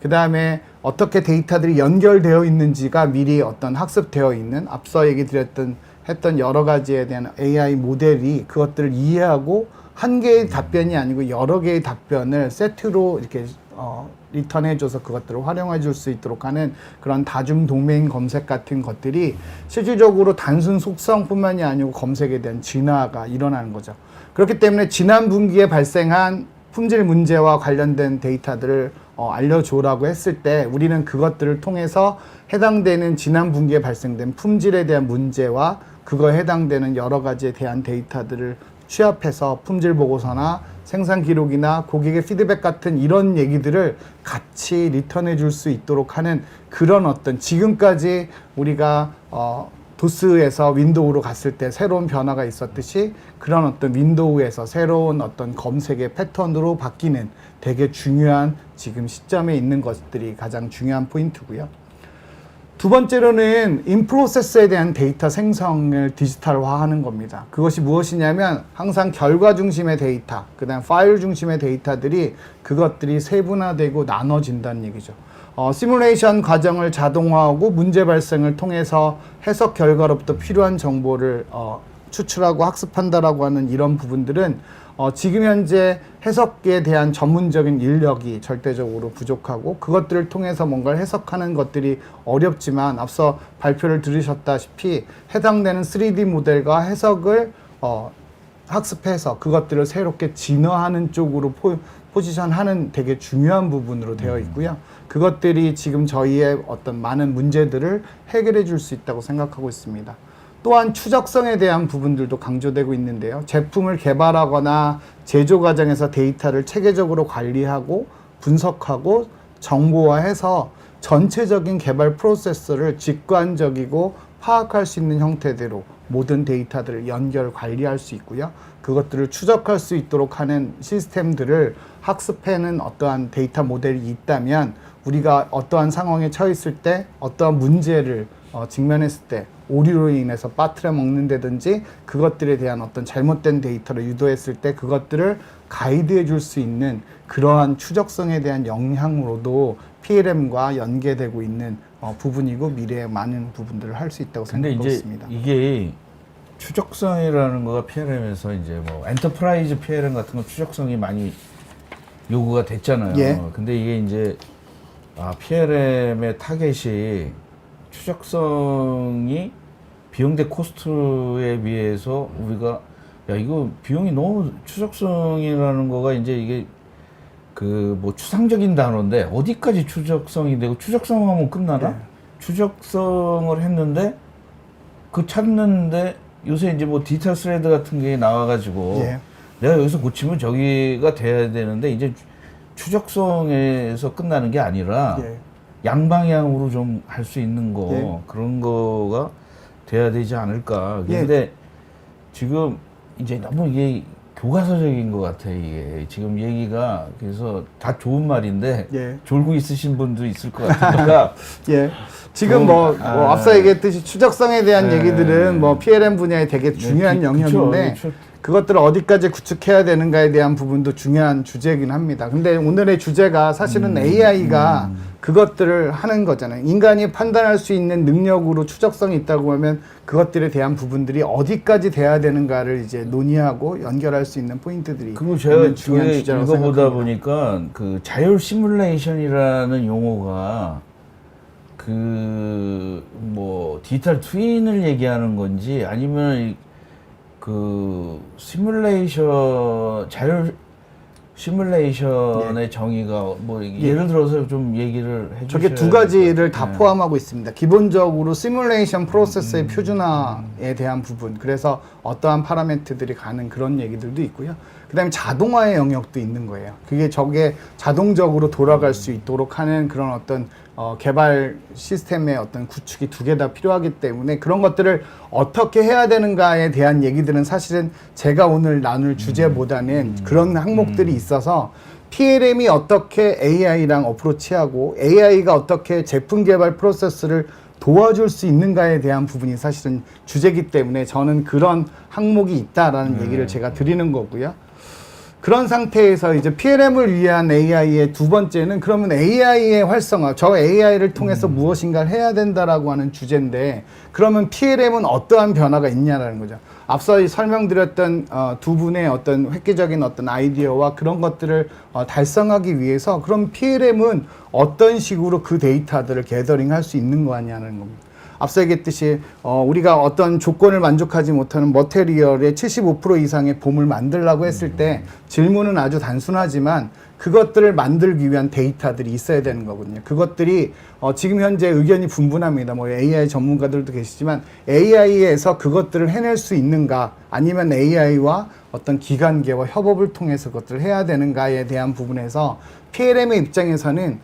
그 다음에 어떻게 데이터들이 연결되어 있는지가 미리 어떤 학습되어 있는 앞서 얘기 드렸던 했던 여러 가지에 대한 AI 모델이 그것들을 이해하고 한 개의 답변이 아니고 여러 개의 답변을 세트로 이렇게 리턴해줘서 그것들을 활용해 줄 수 있도록 하는 그런 다중 도메인 검색 같은 것들이 실질적으로 단순 속성뿐만이 아니고 검색에 대한 진화가 일어나는 거죠. 그렇기 때문에 지난 분기에 발생한 품질 문제와 관련된 데이터들을 알려줘라고 했을 때 우리는 그것들을 통해서 해당되는 지난 분기에 발생된 품질에 대한 문제와 그거에 해당되는 여러 가지에 대한 데이터들을 취합해서 품질 보고서나 생산 기록이나 고객의 피드백 같은 이런 얘기들을 같이 리턴해 줄 수 있도록 하는 그런 어떤 지금까지 우리가 도스에서 윈도우로 갔을 때 새로운 변화가 있었듯이 그런 어떤 윈도우에서 새로운 어떤 검색의 패턴으로 바뀌는 되게 중요한 지금 시점에 있는 것들이 가장 중요한 포인트고요. 두 번째로는 인프로세스에 대한 데이터 생성을 디지털화하는 겁니다. 그것이 무엇이냐면 항상 결과 중심의 데이터, 그 다음 파일 중심의 데이터들이 그것들이 세분화되고 나눠진다는 얘기죠. 시뮬레이션 과정을 자동화하고 문제 발생을 통해서 해석 결과로부터 필요한 정보를 추출하고 학습한다라고 하는 이런 부분들은 지금 현재 해석에 대한 전문적인 인력이 절대적으로 부족하고 그것들을 통해서 뭔가를 해석하는 것들이 어렵지만 앞서 발표를 들으셨다시피 해당되는 3D 모델과 해석을 학습해서 그것들을 새롭게 진화하는 쪽으로 포지션하는 되게 중요한 부분으로 되어 있고요. 그것들이 지금 저희의 어떤 많은 문제들을 해결해 줄 수 있다고 생각하고 있습니다. 또한 추적성에 대한 부분들도 강조되고 있는데요. 제품을 개발하거나 제조 과정에서 데이터를 체계적으로 관리하고 분석하고 정보화해서 전체적인 개발 프로세스를 직관적이고 파악할 수 있는 형태대로 모든 데이터들을 연결 관리할 수 있고요. 그것들을 추적할 수 있도록 하는 시스템들을 학습해는 어떠한 데이터 모델이 있다면 우리가 어떠한 상황에 처했을 때 어떠한 문제를 직면했을 때 오류로 인해서 빠뜨려 먹는다든지 그것들에 대한 어떤 잘못된 데이터를 유도했을 때 그것들을 가이드해 줄 수 있는 그러한 추적성에 대한 영향으로도 PLM과 연계되고 있는 부분이고 미래에 많은 부분들을 할 수 있다고 근데 생각하고 이제 있습니다. 이게 추적성이라는 거가 PLM에서 이제 뭐 엔터프라이즈 PLM 같은 거 추적성이 많이 요구가 됐잖아요. 예. 근데 이게 이제 PLM의 타겟이 추적성이 비용 대 코스트에 비해서 우리가 야 이거 비용이 너무 추적성이라는 거가 이제 이게 그 뭐 추상적인 단어인데 어디까지 추적성이 되고 추적성하면 끝나나? 네. 추적성을 했는데 그 찾는데 요새 이제 뭐 디지털 스레드 같은 게 나와가지고 예. 내가 여기서 고치면 저기가 돼야 되는데 이제 추적성에서 끝나는 게 아니라 예. 양방향으로 좀 할 수 있는 거 예. 그런 거가 돼야 되지 않을까. 예. 근데 지금 이제 너무 이게 교과서적인 것 같아 이게 지금 얘기가 그래서 다 좋은 말인데 예. 졸고 있으신 분도 있을 것 같으니까 예. 지금 뭐 앞서 얘기했듯이 추적성에 대한 얘기들은 뭐 PLM 분야에 되게 중요한 영역인데 그것들을 어디까지 구축해야 되는가에 대한 부분도 중요한 주제이긴 합니다. 근데 오늘의 주제가 사실은 AI가 그것들을 하는 거잖아요. 인간이 판단할 수 있는 능력으로 추적성이 있다고 하면 그것들에 대한 부분들이 어디까지 돼야 되는가를 이제 논의하고 연결할 수 있는 포인트들이 그리고 제가 중요한 저게 주제라고 읽어보다 생각합니다. 보니까 그 자율 시뮬레이션이라는 용어가 그 뭐 디지털 트윈을 얘기하는 건지 아니면 그 시뮬레이션 자율 시뮬레이션의 정의가 뭐 예를 들어서 좀 얘기를 해주셔야 저게 두 가지를 다 포함하고 있습니다. 기본적으로 시뮬레이션 프로세스의 표준화에 대한 부분, 그래서 어떠한 파라미터들이 가는 그런 얘기들도 있고요. 그 다음에 자동화의 영역도 있는 거예요. 그게 저게 자동적으로 돌아갈 수 있도록 하는 그런 어떤 개발 시스템의 어떤 구축이 두 개 다 필요하기 때문에 그런 것들을 어떻게 해야 되는가에 대한 얘기들은 사실은 제가 오늘 나눌 주제보다는 그런 항목들이 있어서 PLM이 어떻게 AI랑 어프로치하고 AI가 어떻게 제품 개발 프로세스를 도와줄 수 있는가에 대한 부분이 사실은 주제이기 때문에 저는 그런 항목이 있다라는 얘기를 제가 드리는 거고요. 그런 상태에서 이제 PLM을 위한 AI의 두 번째는 그러면 AI의 활성화, 저 AI를 통해서 무엇인가를 해야 된다라고 하는 주제인데 그러면 PLM은 어떠한 변화가 있냐라는 거죠. 앞서 설명드렸던 두 분의 어떤 획기적인 어떤 아이디어와 그런 것들을 달성하기 위해서 그럼 PLM은 어떤 식으로 그 데이터들을 게더링할 수 있는 거 아니냐는 겁니다. 앞서 얘기했듯이 우리가 어떤 조건을 만족하지 못하는 머테리얼의 75% 이상의 봄을 만들라고 했을 때 질문은 아주 단순하지만 그것들을 만들기 위한 데이터들이 있어야 되는 거거든요. 그것들이 지금 현재 의견이 분분합니다. 뭐 AI 전문가들도 계시지만 AI에서 그것들을 해낼 수 있는가 아니면 AI와 어떤 기관계와 협업을 통해서 그것들을 해야 되는가에 대한 부분에서 PLM의 입장에서는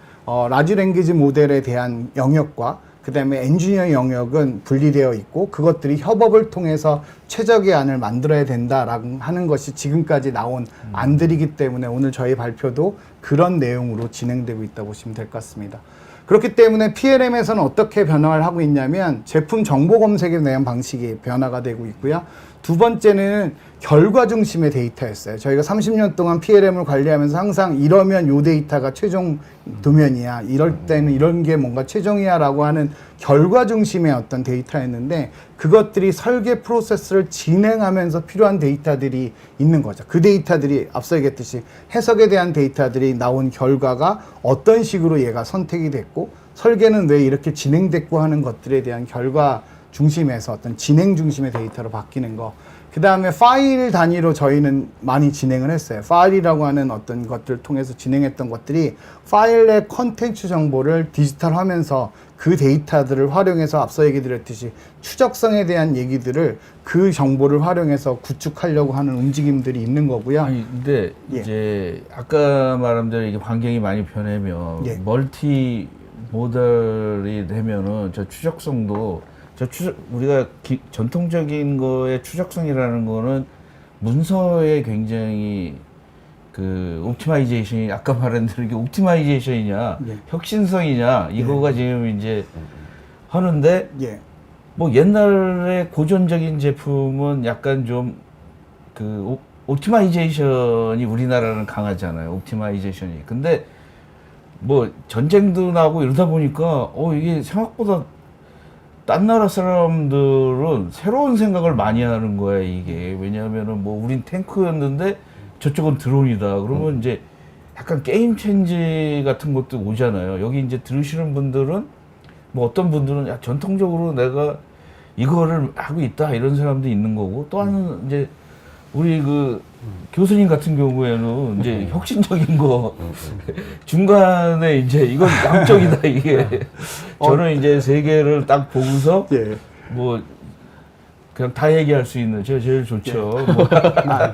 라지 랭귀지 모델에 대한 영역과 그 다음에 엔지니어 영역은 분리되어 있고 그것들이 협업을 통해서 최적의 안을 만들어야 된다라고 하는 것이 지금까지 나온 안들이기 때문에 오늘 저희 발표도 그런 내용으로 진행되고 있다고 보시면 될 것 같습니다. 그렇기 때문에 PLM에서는 어떻게 변화를 하고 있냐면 제품 정보 검색에 대한 방식이 변화가 되고 있고요. 두 번째는 결과 중심의 데이터였어요. 저희가 30년 동안 PLM을 관리하면서 항상 이러면 요 데이터가 최종 도면이야. 이럴 때는 이런 게 뭔가 최종이야 라고 하는 결과 중심의 어떤 데이터였는데 그것들이 설계 프로세스를 진행하면서 필요한 데이터들이 있는 거죠. 그 데이터들이 앞서 얘기했듯이 해석에 대한 데이터들이 나온 결과가 어떤 식으로 얘가 선택이 됐고 설계는 왜 이렇게 진행됐고 하는 것들에 대한 결과 중심에서 어떤 진행 중심의 데이터로 바뀌는 거. 그 다음에 파일 단위로 저희는 많이 진행을 했어요. 파일이라고 하는 어떤 것들을 통해서 진행했던 것들이 파일의 컨텐츠 정보를 디지털하면서 그 데이터들을 활용해서 앞서 얘기 드렸듯이 추적성에 대한 얘기들을 그 정보를 활용해서 구축하려고 하는 움직임들이 있는 거고요. 아니 근데 예. 이제 아까 말한 대로 이게 환경이 많이 변하면 예. 멀티 모델이 되면은 저 추적성도 우리가 전통적인 거의 추적성이라는 거는 문서에 굉장히 그 옵티마이제이션이 아까 말한 대로 이게 옵티마이제이션이냐 예. 혁신성이냐 이거가 지금 이제 하는데 예. 뭐 옛날에 고전적인 제품은 약간 좀 그 옵티마이제이션이 우리나라는 강하잖아요. 옵티마이제이션이. 근데 뭐 전쟁도 나고 이러다 보니까 이게 생각보다 딴 나라 사람들은 새로운 생각을 많이 하는 거야, 이게. 왜냐하면은 뭐 우린 탱크였는데 저쪽은 드론이다. 그러면 이제 약간 게임 체인지 같은 것도 오잖아요. 여기 이제 들으시는 분들은 뭐 어떤 분들은 야, 전통적으로 내가 이거를 하고 있다 이런 사람도 있는 거고 또 하나는 이제 우리 그 교수님 같은 경우에는 이제 혁신적인 거 중간에 이제 이건 양쪽이다 이게 저는 이제 세 개를 딱 보고서 예. 뭐 그냥 다 얘기할 수 있는 제가 제일 좋죠. 뭐.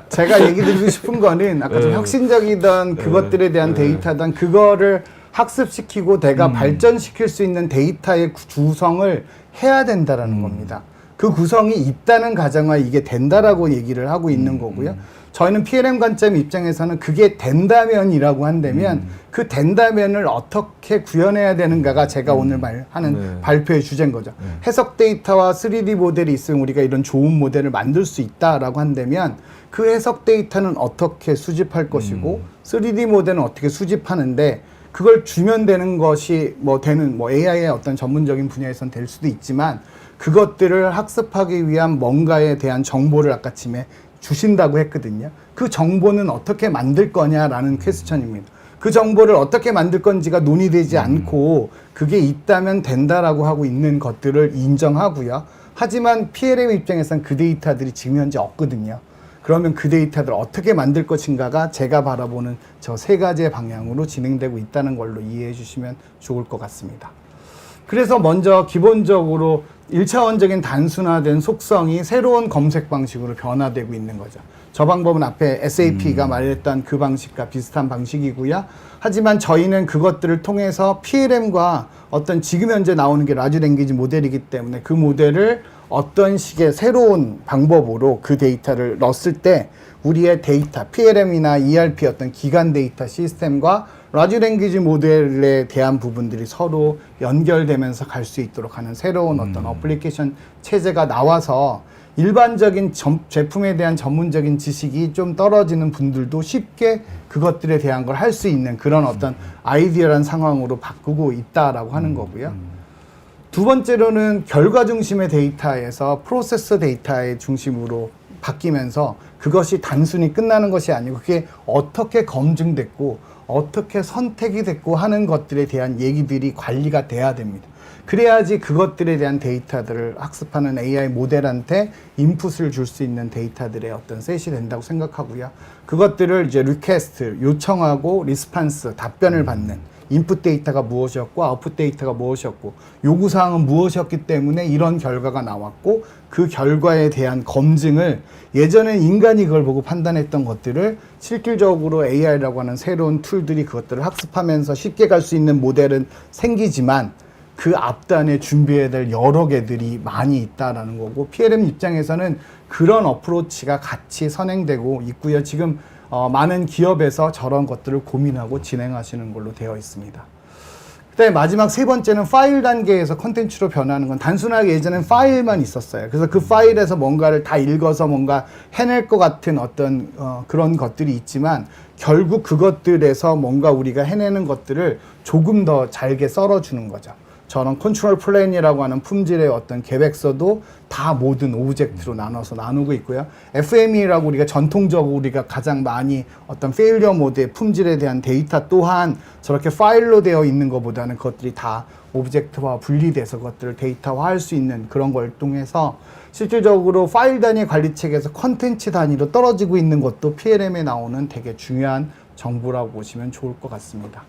제가 얘기 드리고 싶은 거는 아까 좀 혁신적이던 그것들에 대한 데이터든 그거를 학습시키고 내가 발전시킬 수 있는 데이터의 구성을 해야 된다라는 겁니다. 그 구성이 있다는 가정하에 이게 된다라고 얘기를 하고 있는 거고요. 저희는 PLM 관점 입장에서는 그게 된다면이라고 한다면 그 된다면을 어떻게 구현해야 되는가가 제가 오늘 하는 발표의 주제인 거죠. 해석 데이터와 3D 모델이 있으면 우리가 이런 좋은 모델을 만들 수 있다라고 한다면 그 해석 데이터는 어떻게 수집할 것이고 3D 모델은 어떻게 수집하는데 그걸 주면 되는 것이 뭐 AI의 어떤 전문적인 분야에선 될 수도 있지만 그것들을 학습하기 위한 뭔가에 대한 정보를 아까 침에 주신다고 했거든요. 그 정보는 어떻게 만들 거냐라는 퀘스천입니다. 그 정보를 어떻게 만들 건지가 논의되지 않고 그게 있다면 된다라고 하고 있는 것들을 인정하고요. 하지만 PLM 입장에서는 그 데이터들이 지금 현재 없거든요. 그러면 그 데이터들을 어떻게 만들 것인가가 제가 바라보는 저 세 가지의 방향으로 진행되고 있다는 걸로 이해해 주시면 좋을 것 같습니다. 그래서 먼저 기본적으로 1차원적인 단순화된 속성이 새로운 검색 방식으로 변화되고 있는 거죠. 저 방법은 앞에 SAP가 말했던 그 방식과 비슷한 방식이고요. 하지만 저희는 그것들을 통해서 PLM과 어떤 지금 현재 나오는 게 라지 랭귀지 모델이기 때문에 그 모델을 어떤 식의 새로운 방법으로 그 데이터를 넣었을 때 우리의 데이터, PLM이나 ERP 어떤 기간 데이터 시스템과 라지 랭귀지 모델에 대한 부분들이 서로 연결되면서 갈 수 있도록 하는 새로운 어떤 어플리케이션 체제가 나와서 일반적인 제품에 대한 전문적인 지식이 좀 떨어지는 분들도 쉽게 그것들에 대한 걸 할 수 있는 그런 어떤 아이디어란 상황으로 바꾸고 있다라고 하는 거고요. 두 번째로는 결과 중심의 데이터에서 프로세서 데이터의 중심으로 바뀌면서 그것이 단순히 끝나는 것이 아니고 그게 어떻게 검증됐고 어떻게 선택이 됐고 하는 것들에 대한 얘기들이 관리가 돼야 됩니다. 그래야지 그것들에 대한 데이터들을 학습하는 AI 모델한테 인풋을 줄 수 있는 데이터들의 어떤 셋이 된다고 생각하고요. 그것들을 이제 리퀘스트, 요청하고 리스판스, 답변을 받는 인풋 데이터가 무엇이었고 아웃풋 데이터가 무엇이었고 요구사항은 무엇이었기 때문에 이런 결과가 나왔고 그 결과에 대한 검증을 예전에 인간이 그걸 보고 판단했던 것들을 실질적으로 AI라고 하는 새로운 툴들이 그것들을 학습하면서 쉽게 갈 수 있는 모델은 생기지만 그 앞단에 준비해야 될 여러 개들이 많이 있다라는 거고 PLM 입장에서는 그런 어프로치가 같이 선행되고 있고요. 지금 많은 기업에서 저런 것들을 고민하고 진행하시는 걸로 되어 있습니다. 그다음에 마지막 세 번째는 파일 단계에서 콘텐츠로 변하는 건 단순하게 예전엔 파일만 있었어요. 그래서 그 파일에서 뭔가를 다 읽어서 뭔가 해낼 것 같은 어떤 그런 것들이 있지만 결국 그것들에서 뭔가 우리가 해내는 것들을 조금 더 잘게 썰어주는 거죠. 저런 컨트롤 플랜이라고 하는 품질의 어떤 계획서도 다 모든 오브젝트로 나눠서 나누고 있고요. FME라고 우리가 전통적으로 우리가 가장 많이 어떤 페일리어 모드의 품질에 대한 데이터 또한 저렇게 파일로 되어 있는 것보다는 그것들이 다 오브젝트와 분리돼서 그것들을 데이터화할 수 있는 그런 걸 통해서 실질적으로 파일 단위 관리책에서 컨텐츠 단위로 떨어지고 있는 것도 PLM에 나오는 되게 중요한 정보라고 보시면 좋을 것 같습니다.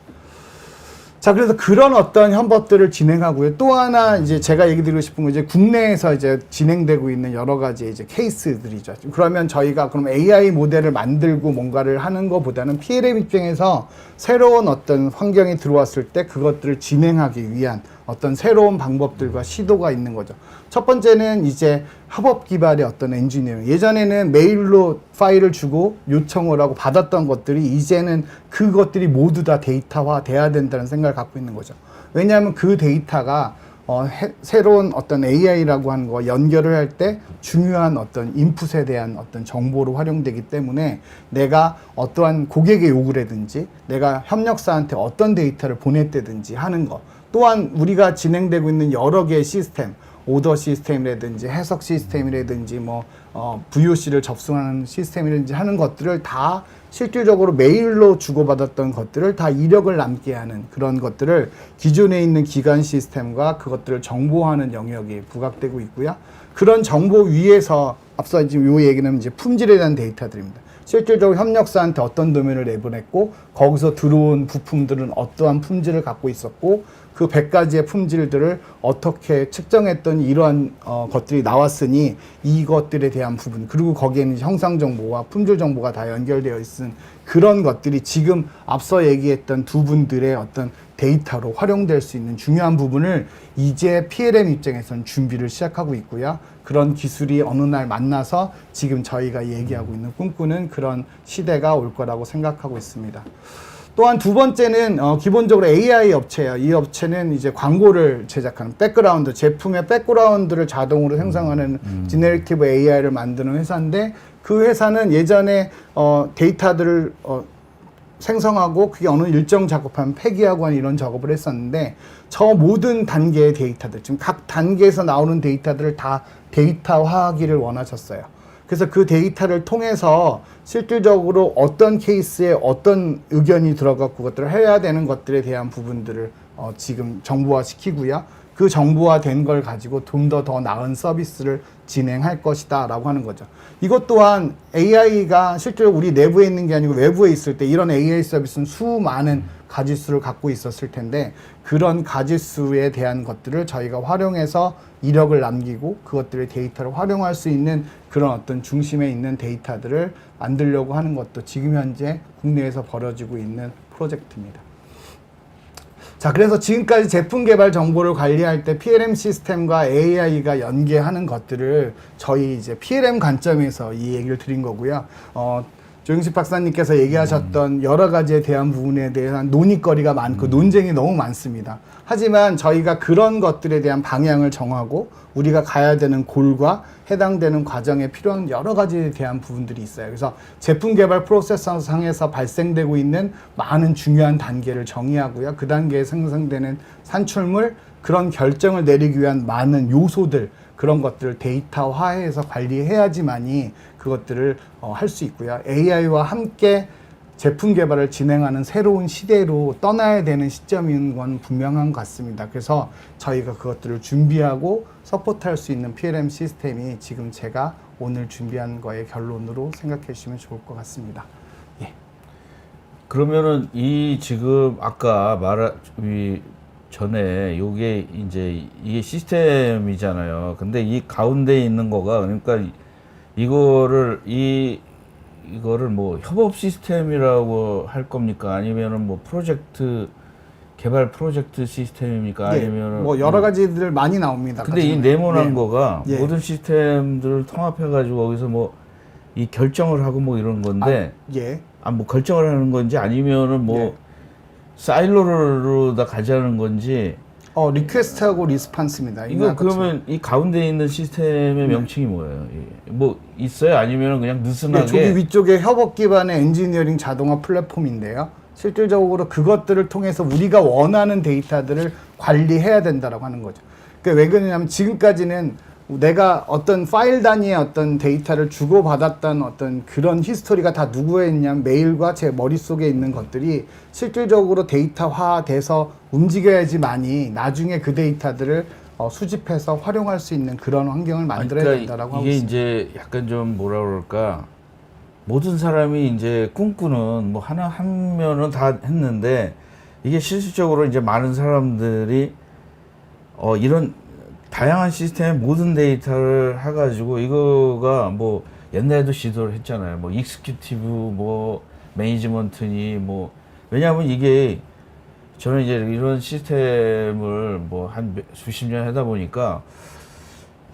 자, 그래서 그런 어떤 협업들을 진행하고요. 또 하나 이제 제가 얘기 드리고 싶은 건 이제 국내에서 이제 진행되고 있는 여러 가지 이제 케이스들이죠. 그러면 저희가 그럼 AI 모델을 만들고 뭔가를 하는 것보다는 PLM 입장에서 새로운 어떤 환경이 들어왔을 때 그것들을 진행하기 위한 어떤 새로운 방법들과 시도가 있는 거죠. 첫 번째는 이제 협업 기반의 어떤 엔지니어링. 예전에는 메일로 파일을 주고 요청을 하고 받았던 것들이 이제는 그것들이 모두 다 데이터화 돼야 된다는 생각을 갖고 있는 거죠. 왜냐하면 그 데이터가 새로운 어떤 AI라고 하는 거 연결을 할 때 중요한 어떤 인풋에 대한 어떤 정보로 활용되기 때문에 내가 어떠한 고객의 요구라든지 내가 협력사한테 어떤 데이터를 보냈다든지 하는 거 또한 우리가 진행되고 있는 여러 개의 시스템 오더 시스템이라든지 해석 시스템이라든지 VOC를 접수하는 시스템이라든지 하는 것들을 다 실질적으로 메일로 주고받았던 것들을 다 이력을 남게 하는 그런 것들을 기존에 있는 기관 시스템과 그것들을 정보화하는 영역이 부각되고 있고요. 그런 정보 위에서 앞서 지금 요 얘기는 이제 품질에 대한 데이터들입니다. 실질적으로 협력사한테 어떤 도면을 내보냈고 거기서 들어온 부품들은 어떠한 품질을 갖고 있었고 그 100가지의 품질들을 어떻게 측정했더니 이러한 것들이 나왔으니 이것들에 대한 부분 그리고 거기에는 형상 정보와 품질 정보가 다 연결되어 있는 그런 것들이 지금 앞서 얘기했던 두 분들의 어떤 데이터로 활용될 수 있는 중요한 부분을 이제 PLM 입장에서는 준비를 시작하고 있고요. 그런 기술이 어느 날 만나서 지금 저희가 얘기하고 있는 꿈꾸는 그런 시대가 올 거라고 생각하고 있습니다. 또한 두 번째는 기본적으로 AI 업체예요. 이 업체는 이제 광고를 제작하는 백그라운드, 제품의 백그라운드를 자동으로 생성하는 지네레티브 AI를 만드는 회사인데 그 회사는 예전에 데이터들을 생성하고 그게 어느 일정 작업하면 폐기하고 하는 이런 작업을 했었는데 저 모든 단계의 데이터들, 지금 각 단계에서 나오는 데이터들을 다 데이터화하기를 원하셨어요. 그래서 그 데이터를 통해서 실질적으로 어떤 케이스에 어떤 의견이 들어가고 그것들을 해야 되는 것들에 대한 부분들을 지금 정보화 시키고요. 그 정보화된 걸 가지고 좀 더 나은 서비스를 진행할 것이다 라고 하는 거죠. 이것 또한 AI가 실제로 우리 내부에 있는 게 아니고 외부에 있을 때 이런 AI 서비스는 수많은 가지수를 갖고 있었을 텐데 그런 가지수에 대한 것들을 저희가 활용해서 이력을 남기고 그것들의 데이터를 활용할 수 있는 그런 어떤 중심에 있는 데이터들을 만들려고 하는 것도 지금 현재 국내에서 벌어지고 있는 프로젝트입니다. 자, 그래서 지금까지 제품 개발 정보를 관리할 때 PLM 시스템과 AI가 연계하는 것들을 저희 이제 PLM 관점에서 이 얘기를 드린 거고요. 조영식 박사님께서 얘기하셨던 여러 가지에 대한 부분에 대한 논의거리가 많고 논쟁이 너무 많습니다. 하지만 저희가 그런 것들에 대한 방향을 정하고 우리가 가야 되는 골과 해당되는 과정에 필요한 여러 가지에 대한 부분들이 있어요. 그래서 제품 개발 프로세스 상에서 발생되고 있는 많은 중요한 단계를 정의하고요. 그 단계에 생성되는 산출물, 그런 결정을 내리기 위한 많은 요소들, 그런 것들을 데이터화해서 관리해야지만이 그것들을 할 수 있고요. AI와 함께 제품 개발을 진행하는 새로운 시대로 떠나야 되는 시점인 건 분명한 것 같습니다. 그래서 저희가 그것들을 준비하고 서포트할 수 있는 PLM 시스템이 지금 제가 오늘 준비한 거의 결론으로 생각해 주시면 좋을 것 같습니다. 예. 그러면은 이 지금 아까 이 전에 요게 이제 이게 시스템이잖아요. 근데 이 가운데 있는 거가 그러니까 이거를 뭐 협업 시스템이라고 할 겁니까? 아니면은 뭐 개발 프로젝트 시스템입니까? 예, 아니면은 뭐 여러 가지들 많이 나옵니다. 근데 이 네모난 예. 거가 예. 모든 시스템들을 통합해 가지고 거기서 뭐 이 결정을 하고 뭐 이런 건데 예. 뭐 결정을 하는 건지 아니면은 뭐 예. 사일로로 다 가자는 건지 리퀘스트하고 리스판스입니다. 이거 그러면 이 가운데 있는 시스템의 명칭이 뭐예요? 뭐 있어요? 아니면 그냥 느슨하게? 저기 위쪽에 협업 기반의 엔지니어링 자동화 플랫폼인데요. 실질적으로 그것들을 통해서 우리가 원하는 데이터들을 관리해야 된다라고 하는 거죠. 그러니까 왜 그러냐면 지금까지는 내가 어떤 파일 단위의 어떤 데이터를 주고받았던 어떤 그런 히스토리가 다 누구에 있냐면 메일과 제 머릿속에 있는 것들이 실질적으로 데이터화돼서 움직여야지만이 나중에 그 데이터들을 수집해서 활용할 수 있는 그런 환경을 만들어야 된다라고 하고 이게 있습니다. 이제 약간 좀 뭐라 그럴까, 모든 사람이 이제 꿈꾸는 뭐 하나 하면은 다 했는데 이게 실질적으로 이제 많은 사람들이 이런 다양한 시스템의 모든 데이터를 해가지고 이거가 뭐 옛날에도 시도를 했잖아요. 뭐 익스큐티브 뭐 매니지먼트니 뭐, 왜냐하면 이게 저는 이제 이런 시스템을 뭐 한 수십 년 하다 보니까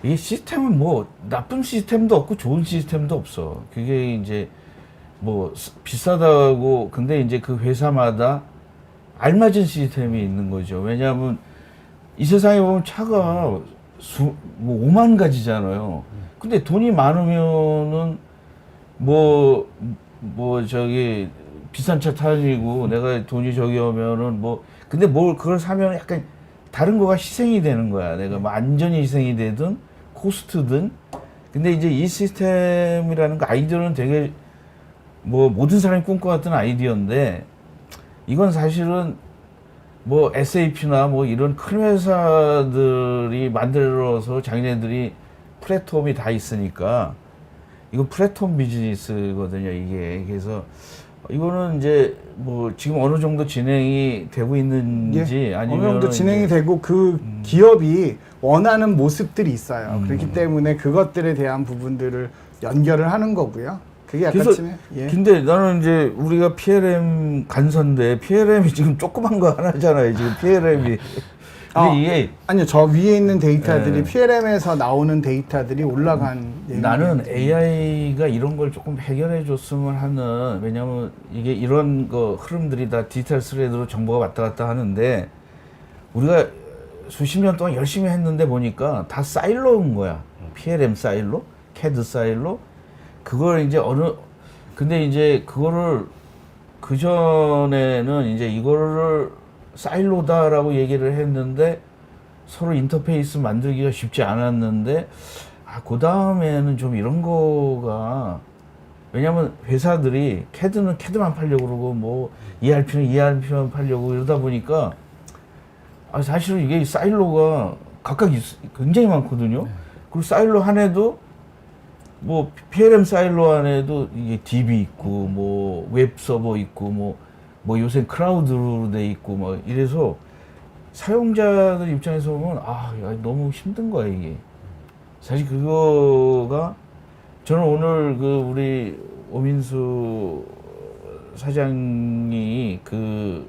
이 시스템은 뭐 나쁜 시스템도 없고 좋은 시스템도 없어. 그게 이제 뭐 비싸다고, 근데 이제 그 회사마다 알맞은 시스템이 있는 거죠. 왜냐하면 이 세상에 보면 차가 뭐 5만 가지잖아요. 근데 돈이 많으면은 뭐 저기 비싼 차 타지고 내가 돈이 저기 오면은 뭐, 근데 뭘 그걸 사면 약간 다른 거가 희생이 되는 거야. 내가 뭐 안전이 희생이 되든 코스트든. 근데 이제 이 시스템이라는 거 아이디어는 되게 뭐 모든 사람이 꿈꿔왔던 아이디어인데 이건 사실은 뭐 SAP나 뭐 이런 큰 회사들이 만들어서 자기네들이 플랫폼이 다 있으니까 이거 플랫폼 비즈니스거든요, 이게. 그래서 이거는 이제 뭐 지금 어느 정도 진행이 되고 있는지, 아니면 어느 정도 진행이 되고 그 기업이 원하는 모습들이 있어요. 그렇기 때문에 그것들에 대한 부분들을 연결을 하는 거고요. 그게 약간 그래서 예. 근데 나는 이제 우리가 PLM 간선데 PLM이 지금 조그만 거 하나잖아요, 지금 PLM이. 근데 이게 아니요, 저 위에 있는 데이터들이 예. PLM에서 나오는 데이터들이 올라간 나는 AI가 이런 걸 조금 해결해 줬으면 하는, 왜냐면 이게 이런 거 흐름들이 다 디지털 스레드로 정보가 왔다 갔다 하는데 우리가 수십 년 동안 열심히 했는데 보니까 다 사일로인 거야. PLM 사일로, CAD 사일로. 그걸 이제 근데 이제 그거를 그전에는 이제 이거를 사일로다라고 얘기를 했는데 서로 인터페이스 만들기가 쉽지 않았는데, 그 다음에는 좀 이런 거가, 왜냐면 회사들이 CAD는 CAD만 팔려고 그러고 뭐 ERP는 ERP만 팔려고 이러다 보니까 사실은 이게 사일로가 각각 굉장히 많거든요. 그리고 사일로 안에도 뭐 PLM 사일로 안에도 이게 DB 있고 뭐 웹 서버 있고 뭐 요새 클라우드로 돼 있고 뭐 이래서 사용자들 입장에서 보면 야, 너무 힘든 거야 이게. 사실 그거가 저는 오늘 그 우리 오민수 사장이 그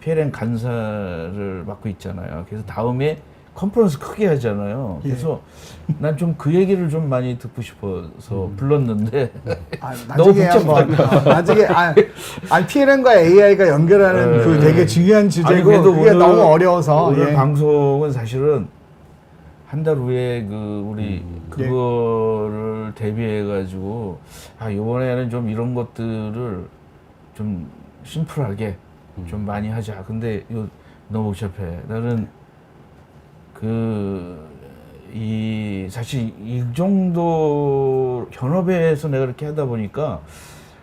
PLM 간사를 맡고 있잖아요. 그래서 다음에 컨퍼런스 크게 하잖아요. 그래서 난 좀 그 얘기를 좀 많이 듣고 싶어서 불렀는데 너무 나중에 한번 나중에 PLM과 AI가 연결하는 그 되게 중요한 주제고 그래도 그게 오늘, 너무 어려워서 오늘 방송은 사실은 한 달 후에 그 우리 그거를 대비해 가지고 이번에는 좀 이런 것들을 좀 심플하게 좀 많이 하자. 근데 이거 너무 복잡해. 나는 사실 이 정도 현업에서 내가 이렇게 하다 보니까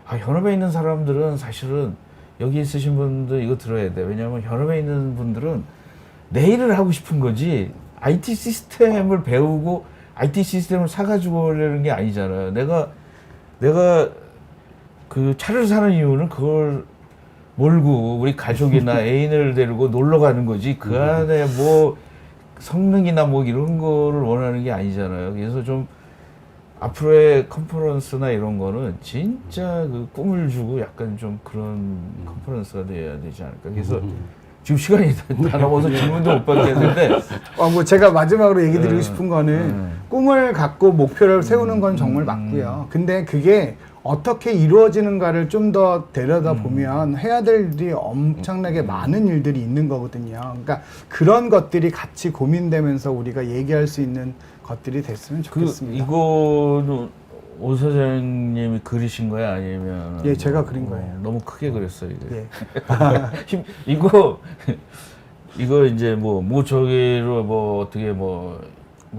현업에 있는 사람들은 사실은 여기 있으신 분들 이거 들어야 돼. 왜냐하면 현업에 있는 분들은 내 일을 하고 싶은 거지 IT 시스템을 배우고 IT 시스템을 사가지고 오려는 게 아니잖아요. 내가 그 차를 사는 이유는 그걸 몰고 우리 가족이나 애인을 데리고 놀러 가는 거지 그 안에 뭐 성능이나 뭐 이런 거를 원하는 게 아니잖아요. 그래서 좀 앞으로의 컨퍼런스나 이런 거는 진짜 그 꿈을 주고 약간 좀 그런 컨퍼런스가 돼야 되지 않을까. 그래서 지금 시간이 다 넘어서 질문도 못 받겠는데 뭐 제가 마지막으로 얘기 드리고 싶은 거는 꿈을 갖고 목표를 세우는 건 정말 맞고요. 근데 그게 어떻게 이루어지는가를 좀 더 들여다 보면 해야 될 일이 엄청나게 많은 일들이 있는 거거든요. 그러니까 그런 것들이 같이 고민되면서 우리가 얘기할 수 있는 것들이 됐으면 좋겠습니다. 이거는 오 사장님이 그리신 거야 아니면? 예, 제가 그린 거예요. 너무 크게 그렸어요 이게. 예. 이거 이제 뭐 저기로 뭐 어떻게 뭐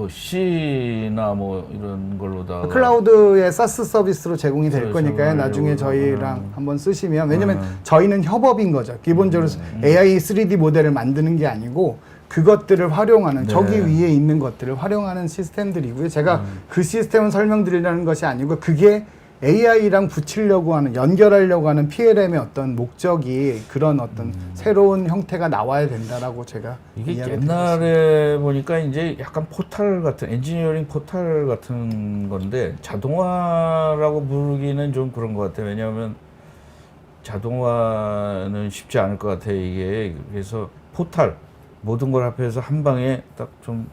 C나 뭐 이런 걸로다가 클라우드의 SaaS 서비스로 제공이 될 그래서 거니까요. 나중에 이거, 저희랑 한번 쓰시면 왜냐면 저희는 협업인 거죠. 기본적으로 AI 3D 모델을 만드는 게 아니고 그것들을 활용하는 저기 위에 있는 것들을 활용하는 시스템들이고요. 제가 그 시스템을 설명드리려는 것이 아니고 그게 AI랑 붙이려고 하는 연결하려고 하는 PLM의 어떤 목적이 그런 어떤 새로운 형태가 나와야 된다라고 제가 이게 이야기드렸습니다. 옛날에 보니까 이제 약간 포탈 같은 엔지니어링 포탈 같은 건데 자동화라고 부르기는 좀 그런 것 같아요. 왜냐하면 자동화는 쉽지 않을 것 같아요. 이게 그래서 포탈 모든 걸 합해서 한 방에 딱 좀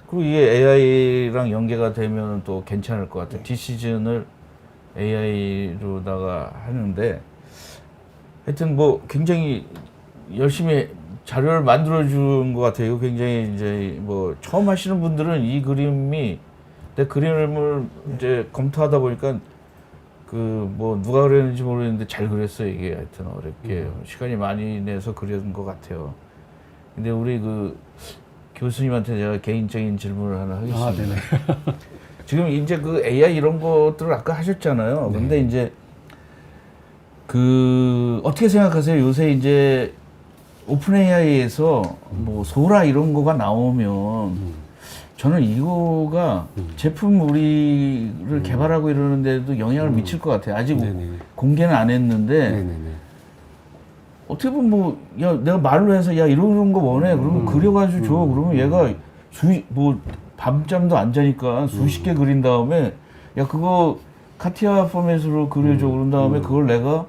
그리고 이게 AI랑 연계가 되면 또 괜찮을 것 같아요. 디시즌을 AI로다가 하는데 하여튼 뭐 굉장히 열심히 자료를 만들어 준 것 같아요. 굉장히 이제 뭐 처음 하시는 분들은 이 그림이 내 그림을 이제 검토하다 보니까 그 뭐 누가 그렸는지 모르겠는데 잘 그렸어요. 이게 하여튼 어렵게 시간이 많이 내서 그린 것 같아요. 근데 우리 그 교수님한테 제가 개인적인 질문을 하나 하겠습니다. 네네. 지금 이제 그 AI 이런 것들을 아까 하셨잖아요. 근데 이제 그 어떻게 생각하세요? 요새 이제 오픈 AI에서 뭐 소라 이런 거가 나오면 저는 이거가 제품 우리를 개발하고 이러는데도 영향을 미칠 것 같아요. 아직 네네. 공개는 안 했는데 네네네. 어떻게 보면 뭐 야 내가 말로 해서 야 이런 거 원해 그러면 그려가지고 줘 그러면 얘가 뭐 밤잠도 안 자니까 수십 개 그린 다음에 야 그거 카티아 포맷으로 그려줘 그런 다음에 그걸 내가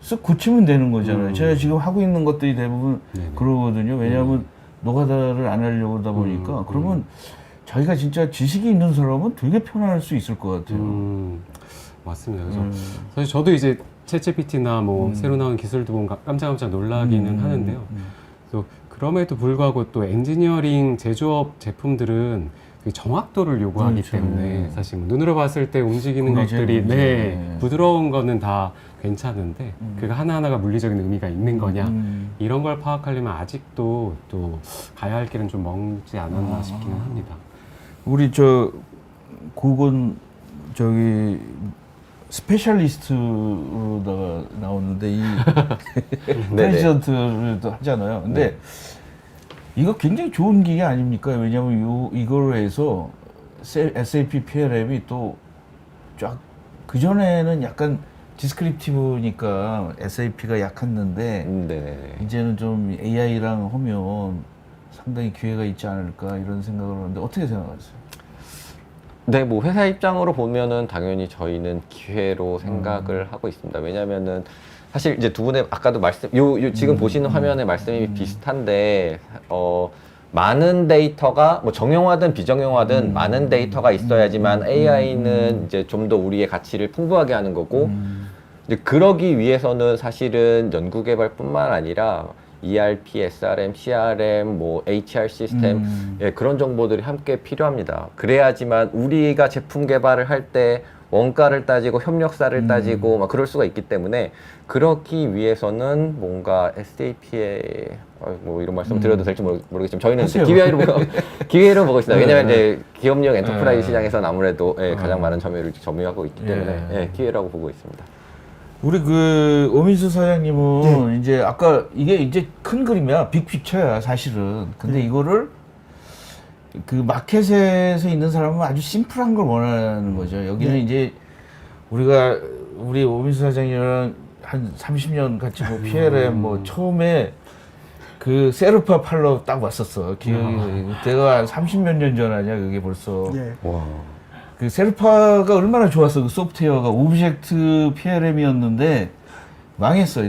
쓱 고치면 되는 거잖아요. 제가 지금 하고 있는 것들이 대부분 그러거든요. 왜냐하면 노가다를 안 하려고 하다 보니까 그러면 자기가 진짜 지식이 있는 사람은 되게 편할 수 있을 것 같아요. 맞습니다. 그래서 사실 저도 이제 챗GPT나 뭐 새로 나온 기술도 보면 깜짝깜짝 놀라기는 하는데요. 또 그럼에도 불구하고 또 엔지니어링 제조업 제품들은 그 정확도를 요구하기 그렇죠. 때문에 사실 뭐 눈으로 봤을 때 움직이는 그게 것들이 제일 문제예요. 부드러운 거는 다 괜찮은데 그거 하나하나가 물리적인 의미가 있는 거냐 이런 걸 파악하려면 아직도 또 가야 할 길은 좀 멀지 않았나 싶기는 합니다. 우리 저 국은 저기 스페셜리스트로다가 나오는데 이 프레지던트를 또 하잖아요. 근데 이거 굉장히 좋은 기계 아닙니까? 왜냐하면 이걸로 해서 SAP PLM이 또 쫙 그전에는 약간 디스크립티브니까 SAP가 약했는데 네네네. 이제는 좀 AI랑 하면 상당히 기회가 있지 않을까 이런 생각을 하는데 어떻게 생각하세요? 네, 뭐 회사 입장으로 보면은 당연히 저희는 기회로 생각을 하고 있습니다. 왜냐면은 사실 이제 두 분의 아까도 지금 보시는 화면의 말씀이 비슷한데, 많은 데이터가 뭐 정형화든 비정형화든 많은 데이터가 있어야지만 AI는 이제 좀 더 우리의 가치를 풍부하게 하는 거고, 이제 그러기 위해서는 사실은 연구개발뿐만 아니라 ERP, SRM, CRM, 뭐 HR 시스템, 예, 그런 정보들이 함께 필요합니다. 그래야지만 우리가 제품 개발을 할 때 원가를 따지고 협력사를 따지고 막 그럴 수가 있기 때문에, 그렇기 위해서는 뭔가 SAP의 뭐 이런 말씀 드려도 될지 모르겠지만 저희는 이제 기회로 보고 있습니다. 왜냐하면 이제 기업용 엔터프라이즈 시장에서는 아무래도 예, 가장 많은 점유율을 점유하고 있기 때문에 예, 기회라고 보고 있습니다. 우리 그 오민수 사장님은 이제 아까 이게 이제 큰 그림이야, 빅피처야 사실은. 근데 이거를 그 마켓에서 있는 사람은 아주 심플한 걸 원하는 거죠. 여기는 이제 우리 오민수 사장님이랑 한 30년 같이 뭐 PLM 뭐 처음에 그 세르파 팔러 딱 왔었어. 기억이 그때가 한 30몇 년 전 아니야 그게 벌써. 예. 와. 그 세르파가 얼마나 좋았어. 그 소프트웨어가 오브젝트 PLM이었는데 망했어.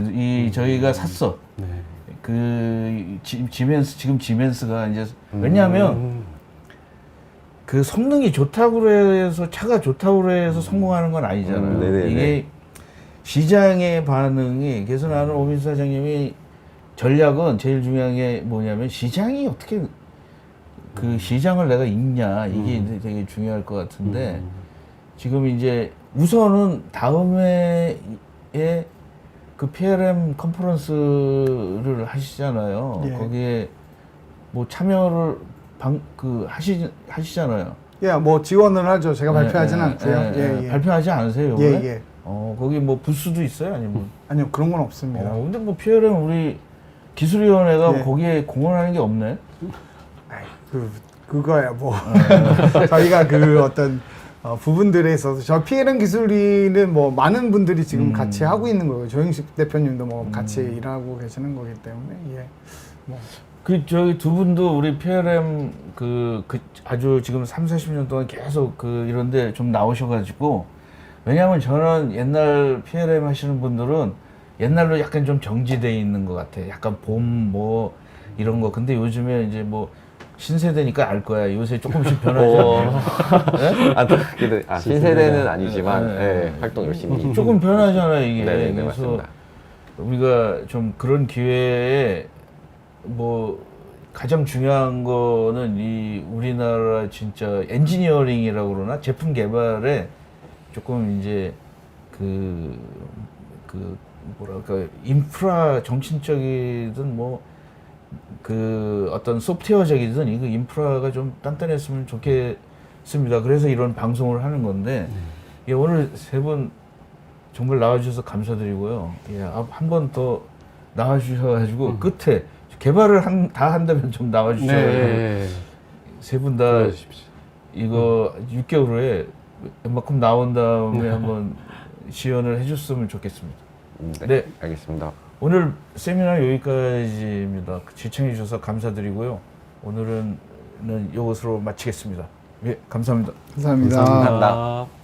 저희가 샀어. 네. 그 지금 지멘스가 이제 왜냐하면 그 성능이 좋다고 해서 차가 좋다고 해서 성공하는 건 아니잖아요. 네네네. 이게 시장의 반응이, 그래서 나는 오민수 사장님이 전략은 제일 중요한 게 뭐냐면 시장이 어떻게 그 시장을 내가 읽냐, 이게 되게 중요할 것 같은데 지금 이제 우선은 다음에 그 PLM 컨퍼런스를 하시잖아요. 예. 거기에 뭐 참여를 하시잖아요. 예, 뭐 지원을 하죠. 제가 발표하진 않고요. 예, 예. 발표하지 않으세요? 예, 이번에? 예. 거기 뭐 부스도 있어요? 아니면? 아니요, 그런 건 없습니다. 근데 뭐 PLM 우리 기술위원회가 예. 거기에 공헌하는 게 없네? 아이, 그거야 뭐 저희가 그 어떤 부분들에 있어서 저 PLM 기술위는 뭐 많은 분들이 지금 같이 하고 있는 거예요. 조영식 대표님도 뭐 같이 일하고 계시는 거기 때문에 예. 뭐. 저기 두 분도 우리 PLM 아주 지금 30-40년 동안 계속 이런데 좀 나오셔가지고, 왜냐하면 저는 옛날 PLM 하시는 분들은 옛날로 약간 좀 정지돼 있는 것 같아. 약간 뭐 이런 거. 근데 요즘에 이제 뭐 신세대니까 알 거야. 요새 조금씩 변하잖아요. 네? 신세대는 아니지만 네. 예, 활동 열심히. 조금 변하잖아요 이게. 네, 그래서 맞습니다. 우리가 좀 그런 기회에 뭐 가장 중요한 거는 이 우리나라 진짜 엔지니어링이라고 그러나 제품 개발에 조금 이제 그 뭐랄까 인프라 정신적이든 뭐 어떤 소프트웨어적이든 이거 인프라가 좀 단단했으면 좋겠습니다. 그래서 이런 방송을 하는 건데 예, 오늘 세 분 정말 나와주셔서 감사드리고요. 예, 한 번 더 나와주셔가지고 끝에 개발을 다 한다면 좀 나와주셔야 네. 세 분 다 불러주십시오. 이거 6개월 후에 웬만큼 나온 다음에 한번 지원을 해줬으면 좋겠습니다. 네. 알겠습니다. 오늘 세미나 여기까지입니다. 시청해 주셔서 감사드리고요. 오늘은 이것으로 마치겠습니다. 예, 감사합니다. 감사합니다. 감사합니다.